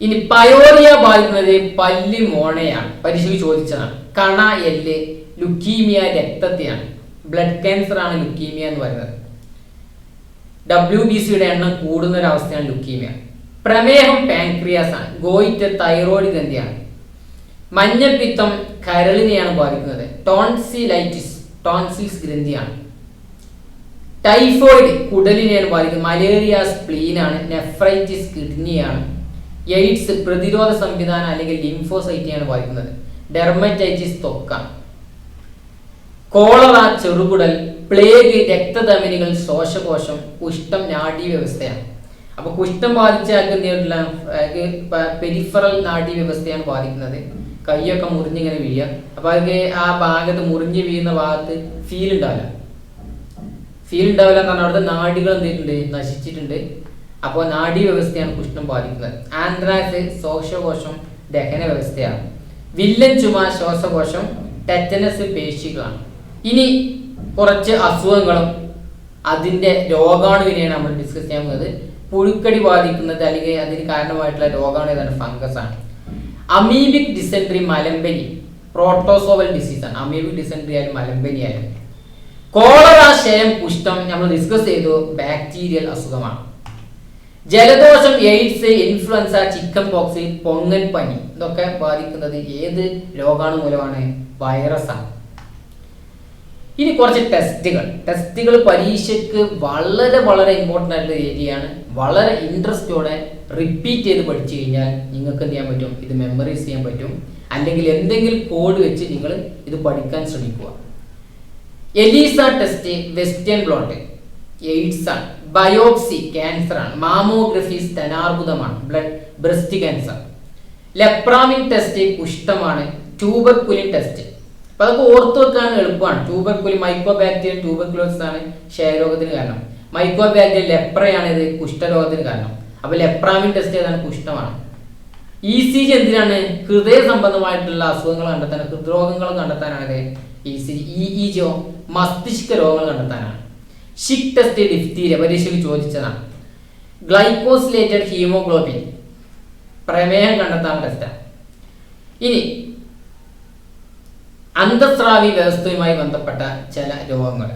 ഇനി പയോറിയ ബാധിക്കുന്നത് പല്ല്, മോണയാണ്. പരീക്ഷയ്ക്ക് ചോദിച്ചതാണ്. കണ, എല്ല്. ലുക്കീമിയ രക്തത്തെയാണ്. ബ്ലഡ് ക്യാൻസർ ആണ് ലുക്കീമിയ എന്ന് പറയുന്നത്. WBCയുടെ എണ്ണം കൂടുന്ന ഒരു അവസ്ഥയാണ് ലുക്കീമിയ. പ്രമേഹം പാൻക്രിയാസ് ആണ്. ഗോയിറ്റ് തൈറോയ്ഡ് ഗ്രന്ഥിയാണ്. മഞ്ഞപ്പിത്തം കരളിനെയാണ് ബാധിക്കുന്നത്. ടോൺസിലൈറ്റിസ് ടോൺസിൽസ് ഗ്രന്ഥിയാണ്. ടൈഫോയിഡ് കുടലിനെയാണ് ബാധിക്കുന്നത്. മലേറിയ സ്പ്ലീനാണ്. നെഫ്രൈറ്റിസ് കിഡ്നിയാണ്. എയ്ഡ്സ് പ്രതിരോധ സംവിധാനം അല്ലെങ്കിൽ ലിംഫോസൈറ്റിനെയാണ് ബാധിക്കുന്നത്. ഡെർമറ്റൈറ്റിസ് ത്വക്കാണ്. കോളറ ചെറുകുടൽ. പ്ലേഗ് രക്തധമനികൾ, ശ്വാസകോശം. കുഷ്ഠം നാഡീവ്യവസ്ഥയാണ്. അപ്പൊ കുഷ്ഠം ബാധിച്ച പെരിഫറൽ നാഡീവ്യവസ്ഥയാണ് ബാധിക്കുന്നത്. കൈയൊക്കെ മുറിഞ്ഞിങ്ങനെ വീഴുക. അപ്പൊ അതൊക്കെ ആ ഭാഗത്ത് മുറിഞ്ഞ് വീഴുന്ന ഭാഗത്ത് ഫീൽ ഉണ്ടാവില്ല എന്ന് പറഞ്ഞാൽ അവിടുത്തെ നാഡികൾ എന്തിട്ടുണ്ട്, നശിച്ചിട്ടുണ്ട്. അപ്പോൾ നാഡീവ്യവസ്ഥയാണ് കുഷ്ഠം ബാധിക്കുന്നത്. ആന്ത്രാക്സ് ശ്വാസകോശം, ദഹന വ്യവസ്ഥയാണ്. വില്ലൻ ചുമ ശ്വാസകോശം. ടെറ്റനസ് പേശികളാണ്. ഇനി കുറച്ച് അസുഖങ്ങളും അതിന്റെ രോഗാണുവിനെയാണ് നമ്മൾ ഡിസ്കസ് ചെയ്യാൻ പോകുന്നത്. പുഴുക്കടി ബാധിക്കുന്നത് അല്ലെങ്കിൽ അതിന് കാരണമായിട്ടുള്ള രോഗാണു ഏതാണ്? ഫംഗസ് ആണ്. അമീബിക് ഡിസെൻട്രി, മലമ്പനി പ്രോട്ടോസോവൽ ഡിസീസ് ആണ്. അമീബിക് ഡിസെൻട്രി ആയാലും മലമ്പനി ആയാലും. കോളറ, ക്ഷയം, കുഷ്ഠം നമ്മൾ ഡിസ്കസ് ചെയ്തു, ബാക്ടീരിയൽ അസുഖമാണ്. ജലദോഷം, AIDS, influenza, chicken pox, Pongal പനി ഇതൊക്കെ ബാധിക്കുന്നത് ഏത് രോഗാണു മൂലമാണ്? വൈറസ് ആണ്. ഇനി കുറച്ച് ടെസ്റ്റുകൾ പരീക്ഷയ്ക്ക് വളരെ വളരെ ഇമ്പോർട്ടൻ്റ് ആയിട്ടുള്ള ഏരിയയാണ്. വളരെ ഇൻട്രസ്റ്റോടെ റിപ്പീറ്റ് ചെയ്ത് പഠിച്ചു കഴിഞ്ഞാൽ നിങ്ങൾക്ക് എന്ത് ചെയ്യാൻ പറ്റും? ഇത് മെമ്മറൈസ് ചെയ്യാൻ പറ്റും. അല്ലെങ്കിൽ എന്തെങ്കിലും കോഡ് വെച്ച് നിങ്ങൾ ഇത് പഠിക്കാൻ ശ്രമിക്കുക. ELISA test, western blot AIDS ആണ്. ബയോപ്സി ക്യാൻസർ ആണ്. മാമോഗ്രഫി സ്തനാർബുദമാണ്, ബ്രസ്റ്റ് ക്യാൻസർ. ലെപ്രാമിൻ ടെസ്റ്റ് കുഷ്ഠമാണ്. ട്യൂബർകുലിൻ ടെസ്റ്റ് അപ്പൊ അതൊക്കെ ഓർത്തു വെക്കാൻ എളുപ്പമാണ്. ട്യൂബർകുലിൻ മൈക്കോബാക്ടീരിയം ട്യൂബർകുലോസിസ് ആണ് ക്ഷയരോഗത്തിന് കാരണം. മൈക്കോബാക്ടീരിയം ലെപ്രയാണ് ഇത് കുഷ്ഠരോഗത്തിന് കാരണം. അപ്പൊ ലെപ്രാമിൻ ടെസ്റ്റ് ഏതാണ്? കുഷ്ഠമാണ്. ECG എന്തിനാണ്? ഹൃദയ സംബന്ധമായിട്ടുള്ള അസുഖങ്ങൾ കണ്ടെത്താൻ, ഹൃദ്രോഗങ്ങൾ കണ്ടെത്താനാണ് ECG. EEG മസ്തിഷ്ക രോഗങ്ങൾ കണ്ടെത്താനാണ്. ഷിക് ടെസ്റ്റ് ഡിഫ്തീരിയ പരീക്ഷയ്ക്ക് ചോദിച്ചതാണ്. ഗ്ലൈക്കോസിലേറ്റഡ് ഹീമോഗ്ലോബിൻ പ്രമേഹം കണ്ടെത്താൻ ടെസ്റ്റാണ്. ഇനി അന്തസ്രാവി വ്യവസ്ഥയുമായി ബന്ധപ്പെട്ട ചില രോഗങ്ങൾ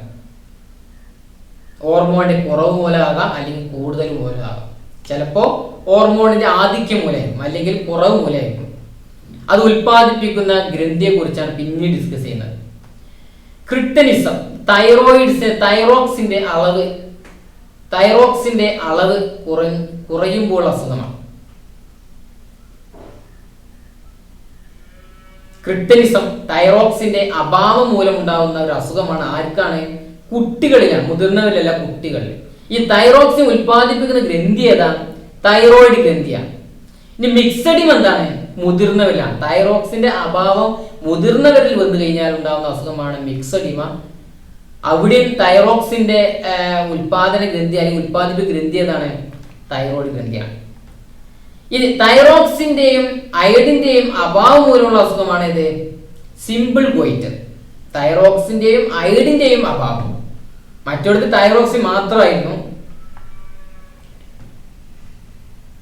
ഹോർമോണിന്റെ കുറവ് മൂലമാകാം അല്ലെങ്കിൽ കൂടുതൽ മൂലമാകാം. ചിലപ്പോൾ ഹോർമോണിന്റെ ആധിക്യം മൂലമായിരിക്കും അല്ലെങ്കിൽ കുറവ് മൂലമായിരിക്കും. അത് ഉൽപ്പാദിപ്പിക്കുന്ന ഗ്രന്ഥിയെ കുറിച്ചാണ് പിന്നീട് ഡിസ്കസ് ചെയ്യുന്നത്. ക്രിട്ടനിസം തൈറോക്സിന്റെ അളവ് തൈറോക്സിന്റെ അളവ് കുറയുമ്പോൾ അസുഖമാണ്. ക്രിട്ടനിസം തൈറോക്സിന്റെ അഭാവം മൂലം ഉണ്ടാകുന്ന ഒരു അസുഖമാണ്. ആർക്കാണ്? കുട്ടികളിലാണ്, മുതിർന്നവരിലല്ല, കുട്ടികളിൽ. ഈ തൈറോക്സിൻ ഉൽപ്പാദിപ്പിക്കുന്ന ഗ്രന്ഥി ഏതാ? തൈറോയിഡ് ഗ്രന്ഥിയാണ്. ഇനി മിക്സഡിം എന്താണ്? മുതിർന്നവരിലാണ്. തൈറോക്സിന്റെ അഭാവം മുതിർന്നവരിൽ വന്നു കഴിഞ്ഞാൽ ഉണ്ടാകുന്ന അസുഖമാണ് മിക്സഡിമ. അവിടെയും തൈറോക്സിന്റെ ഉൽപാദന ഗ്രന്ഥി അല്ലെങ്കിൽ ഉൽപ്പാദിപ്പിക്കുന്ന ഗ്രന്ഥി ഏതാണ്? തൈറോയിഡ് ഗ്രന്ഥിയാണ്. ഇനി തൈറോക്സിന്റെയും അയഡിന്റെയും അഭാവം മൂലമുള്ള അസുഖമാണ് ഇത് സിമ്പിൾ ഗോയിറ്റർ. തൈറോക്സിന്റെയും അയഡിന്റെയും അഭാവം. മറ്റൊരിടത്ത് തൈറോക്സിൻ മാത്രമായിരുന്നു,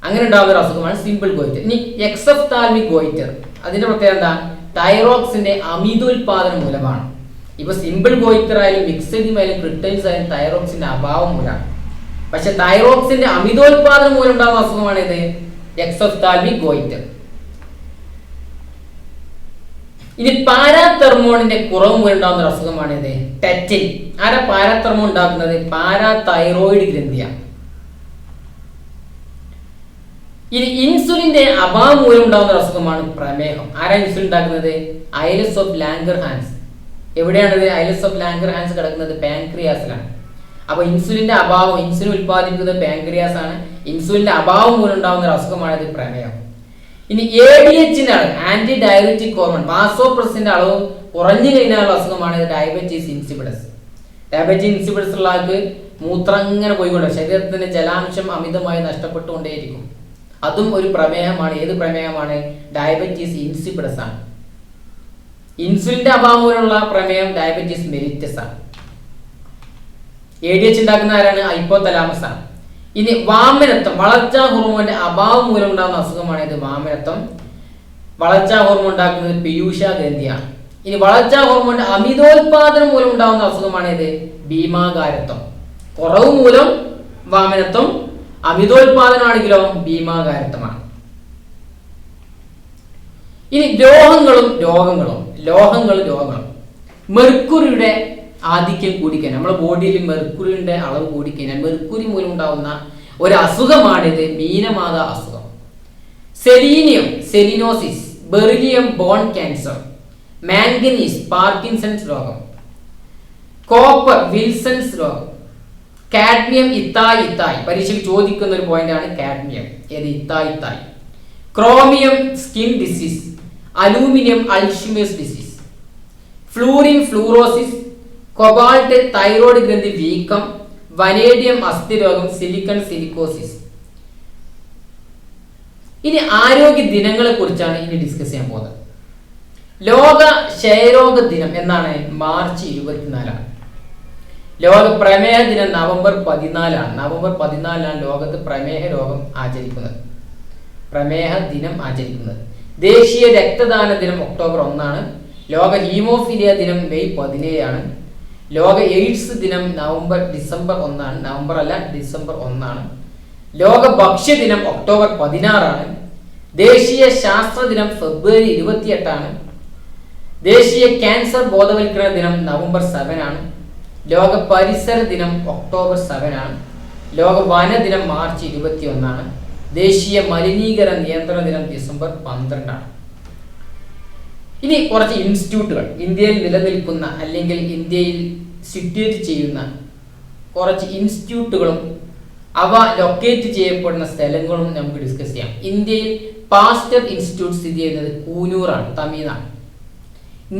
അങ്ങനെ ഉണ്ടാകുന്ന ഒരു അസുഖമാണ് സിമ്പിൾ ഗോയിറ്റർ. ഇനി എക്സഫ്താൽമിക് ഗോയിറ്റർ, അതിന്റെ പ്രത്യേകത എന്താ? തൈറോക്സിന്റെ അമിതോൽപാദനം മൂലമാണ്. ഇപ്പൊ സിമ്പിൾ ഗോയിറ്റർ ആയാലും മിക്സഡിം ആയാലും ക്രിട്ടൻസ് ആയാലും തൈറോക്സിന്റെ അഭാവം മൂലമാണ്. പക്ഷെ തൈറോക്സിന്റെ അമിതോൽപാദനം മൂലം ഉണ്ടാകുന്ന അസുഖമാണ് ഇത് എക്സോഫ്താൽമിക് ഗോയിറ്റർ. ഇനി പാരാതെർമോണിന്റെ കുറവ് മൂലം ഉണ്ടാകുന്ന ഒരു അസുഖമാണ് ഇത് ടെറ്റിൻ. ആരാ പാരാതെർമോൺ ഉണ്ടാക്കുന്നത്? പാരാതൈറോയിഡ് ഗ്രന്ഥിയാണ്. ഇനി ഇൻസുലിന്റെ അഭാവം മൂലം ഉണ്ടാകുന്ന ഒരു അസുഖമാണ് പ്രമേഹം. ആരാ ഇൻസുലിൻ ഉണ്ടാക്കുന്നത്? ഐലസ് ഓഫ് ലാംഗർഹാൻസ്. എവിടെയാണിത് ഐലസ് ഓഫ് ലാംഗർഹാൻസ് കിടക്കുന്നത്? പാൻക്രിയാസിലാണ്. അപ്പൊ ഇൻസുലിന്റെ അഭാവം, ഇൻസുലിൻ ഉൽപ്പാദിപ്പിക്കുന്നത് പാൻക്രിയാസ് ആണ്. ഇൻസുലിന്റെ അഭാവം മൂലം ഉണ്ടാകുന്ന ഒരു അസുഖമാണ് ഇത് പ്രമേഹം. ഇനി ADHന്റെ അളവ്, ആന്റി ഡയബറ്റിക് ഹോർമോൺ, വാസോപ്രസിന്റെ അളവ് കുറഞ്ഞു കഴിഞ്ഞാലുള്ള അസുഖമാണ് ഇത് ഡയബറ്റീസ് ഇൻസിപ്പിഡസ്. ഡയബറ്റീസ് ഇൻസിപ്പിഡസ് ഉള്ള ആൾക്ക് മൂത്രം ഇങ്ങനെ പോയിക്കൊണ്ട് ശരീരത്തിന്റെ ജലാംശം അമിതമായി നഷ്ടപ്പെട്ടുകൊണ്ടേയിരിക്കും. അതും ഒരു പ്രമേഹമാണ്. ഏത് പ്രമേഹമാണ്? ഡയബറ്റീസ് ഇൻസിപ്പിഡസ് ആണ്. ഇൻസുലിന്റെ അഭാവം മൂലമുള്ള പ്രമേയം ഡയബറ്റീസ് മെലിറ്റസ് ആണ്. ADH ഉണ്ടാക്കുന്ന ആരാണ്? ഹൈപ്പോതലാമസ് ആണ്. ഇനി വാമനത്വം, വളർച്ചാ ഹോർമോണിന്റെ അഭാവം മൂലം ഉണ്ടാകുന്ന അസുഖമാണ് ഇത് വാമനത്വം. വളർച്ചാ ഹോർമോൺ ഉണ്ടാക്കുന്നത് പീയൂഷ ഗ്രന്ഥിയാണ്. ഇനി വളർച്ചാ ഹോർമോണിന്റെ അമിതോൽപാദനം മൂലം ഉണ്ടാകുന്ന അസുഖമാണ് ഇത് ഭീമാകാരത്വം. കുറവ് മൂലം വാമനത്വം, അമിതോൽപാദനമാണെങ്കിലോ ഭീമാകാരത്വമാണ്. ഇനി ലോഹങ്ങളും രോഗങ്ങളും. മെർക്കുറിയുടെ ആധിക്യം കൂടിക്കഴിഞ്ഞാൽ, നമ്മുടെ ബോഡിയിൽ മെർക്കുറിയുടെ അളവ് കൂടിക്കഴിഞ്ഞാൽ മെർക്കുറി മൂലം ഉണ്ടാവുന്ന ഒരു അസുഖമാണിത് മീനമാത അസുഖം. Selenium, selenosis. Beryllium, bone cancer. Manganese, Parkinson's രോഗം. കോപ്പർ, വിൽസൺസ് രോഗം. Cadmium, itai. പരീക്ഷയ്ക്ക് ചോദിക്കുന്ന ഒരു പോയിന്റാണ് കാഡ്മിയം. ഏത്? Itai. Chromium, skin disease. Aluminium, Alzheimer's disease. Fluorine, fluorosis. Cobalt, thyroid ഗ്രന്ഥി വീക്കം. വനേഡിയം, അസ്ഥിരോഗം. Silicon, silicosis. ഇനി ആരോഗ്യ ദിനങ്ങളെ കുറിച്ചാണ് ഇനി ഡിസ്കസ് ചെയ്യാൻ പോകുന്നത്. ലോക ക്ഷയരോഗ ദിനം എന്നാണ് മാർച്ച് 24. ലോക പ്രമേഹ ദിനം നവംബർ 14. നവംബർ 14 ലോകത്ത് പ്രമേഹ രോഗം ആചരിക്കുന്നത്, പ്രമേഹ ദിനം ആചരിക്കുന്നത്. ദേശീയ രക്തദാന ദിനം ഒക്ടോബർ 1. ലോക ഹീമോഫീലിയ ദിനം മെയ് 17. ലോക എയ്ഡ്സ് ദിനം ഡിസംബർ 1. ലോക ഭക്ഷ്യ ദിനം ഒക്ടോബർ 16. ദേശീയ ശാസ്ത്ര ദിനം ഫെബ്രുവരി 28. ദേശീയ ക്യാൻസർ ബോധവൽക്കരണ ദിനം നവംബർ 7. ലോക പരിസര ദിനം ഒക്ടോബർ 7. ലോക വന ദിനം മാർച്ച് 21. ദേശീയ മലിനീകരണ നിയന്ത്രണ ദിനം ഡിസംബർ 12. ഇനി കുറച്ച് ഇൻസ്റ്റിറ്റ്യൂട്ടുകൾ, ഇന്ത്യയിൽ നിലനിൽക്കുന്ന അല്ലെങ്കിൽ ഇന്ത്യയിൽ സിറ്റുവേറ്റ് ചെയ്യുന്ന കുറച്ച് ഇൻസ്റ്റിറ്റ്യൂട്ടുകളും അവ ലൊക്കേറ്റ് ചെയ്യപ്പെടുന്ന സ്ഥലങ്ങളും നമുക്ക് ഡിസ്കസ് ചെയ്യാം. ഇന്ത്യയിൽ പാസ്റ്റർ ഇൻസ്റ്റിറ്റ്യൂട്ട് സ്ഥിതി ചെയ്യുന്നത് കൂനൂറാണ്, Tamil Nadu.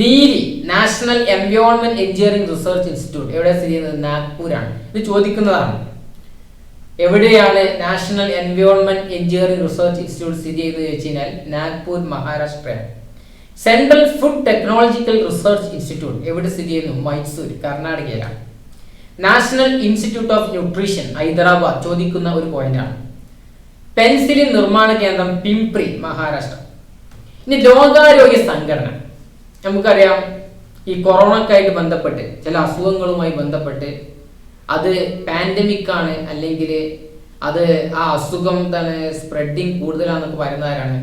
NEERI, National Environment Engineering Research Institute എവിടെ സ്ഥിതി ചെയ്യുന്നത്? നാഗ്പൂരാണ്. ഇത് ചോദിക്കുന്നതാണ്. എവിടെയാണ് National Environment Engineering Research Institute സ്ഥിതി ചെയ്യുന്നത് ചോദിച്ചു കഴിഞ്ഞാൽ നാഗ്പൂർ, മഹാരാഷ്ട്രയാണ്. Central Food Technological Research Institute എവിടെ സ്ഥിതി ചെയ്യുന്നു? മൈസൂർ, കർണാടകയിലാണ്. National Institute of Nutrition Hyderabad ചോദിക്കുന്ന ഒരു പോയിന്റാണ്. പെൻസിലിൻ നിർമ്മാണ കേന്ദ്രം പിംപ്രി, മഹാരാഷ്ട്ര. ഇനി ലോകാരോഗ്യ സംഘടന, നമുക്കറിയാം ഈ കൊറോണക്കായിട്ട് ബന്ധപ്പെട്ട് ചില അസുഖങ്ങളുമായി ബന്ധപ്പെട്ട് അത് പാൻഡമിക് ആണ് അല്ലെങ്കിൽ അത് ആ അസുഖം തന്നെ സ്പ്രെഡിങ് കൂടുതലാണെന്നൊക്കെ പറയുന്നവരാണ്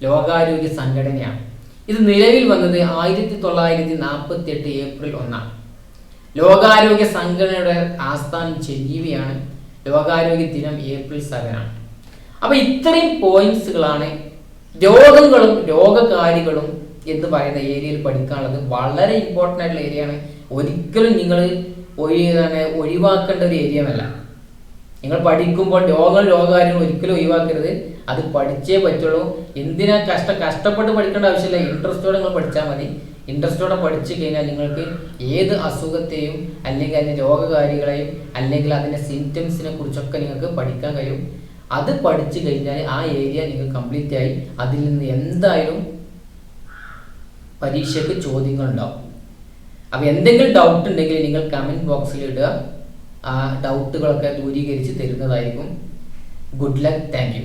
ലോകാരോഗ്യ സംഘടനയാണ്. ഇത് നിലവിൽ വന്നത് 1948 ഏപ്രിൽ 1. ലോകാരോഗ്യ സംഘടനയുടെ ആസ്ഥാനം ജനീവയാണ്. ലോകാരോഗ്യ ദിനം April 7 ആണ്. അപ്പൊ ഇത്രയും പോയിന്റ്സുകളാണ് രോഗങ്ങളും രോഗകാരികളും എന്ന് പറയുന്ന ഏരിയയിൽ പഠിക്കാനുള്ളത്. വളരെ ഇമ്പോർട്ടൻ്റ് ആയിട്ടുള്ള ഏരിയ ആണ്. ഒരിക്കലും നിങ്ങൾ ഒഴിവാക്കേണ്ട ഒരു ഏരിയ അല്ല. നിങ്ങൾ പഠിക്കുമ്പോൾ രോഗകാര്യങ്ങൾ ഒരിക്കലും ഒഴിവാക്കരുത്. അത് പഠിച്ചേ പറ്റുള്ളൂ. എന്തിനാ കഷ്ടപ്പെട്ട് പഠിക്കേണ്ട ആവശ്യമില്ല. ഇൻട്രസ്റ്റോടെ നിങ്ങൾ പഠിച്ചാൽ മതി. ഇൻട്രസ്റ്റോടെ പഠിച്ചു കഴിഞ്ഞാൽ നിങ്ങൾക്ക് ഏത് അസുഖത്തെയും അല്ലെങ്കിൽ അതിൻ്റെ രോഗകാരികളെയും അല്ലെങ്കിൽ അതിൻ്റെ സിംറ്റംസിനെ കുറിച്ചൊക്കെ നിങ്ങൾക്ക് പഠിക്കാൻ കഴിയും. അത് പഠിച്ചു കഴിഞ്ഞാൽ ആ ഏരിയ നിങ്ങൾ കംപ്ലീറ്റ് ആയി. അതിൽ നിന്ന് എന്തായാലും പരീക്ഷയ്ക്ക് ചോദ്യങ്ങൾ ഉണ്ടാവും. അപ്പോൾ എന്തെങ്കിലും ഡൗട്ട് ഉണ്ടെങ്കിൽ നിങ്ങൾ കമൻറ്റ് ബോക്സിൽ ഇടുക. ആ ഡൗട്ടുകളൊക്കെ ദൂരീകരിച്ച് തരുന്നതായിരിക്കും. Good luck. Thank you.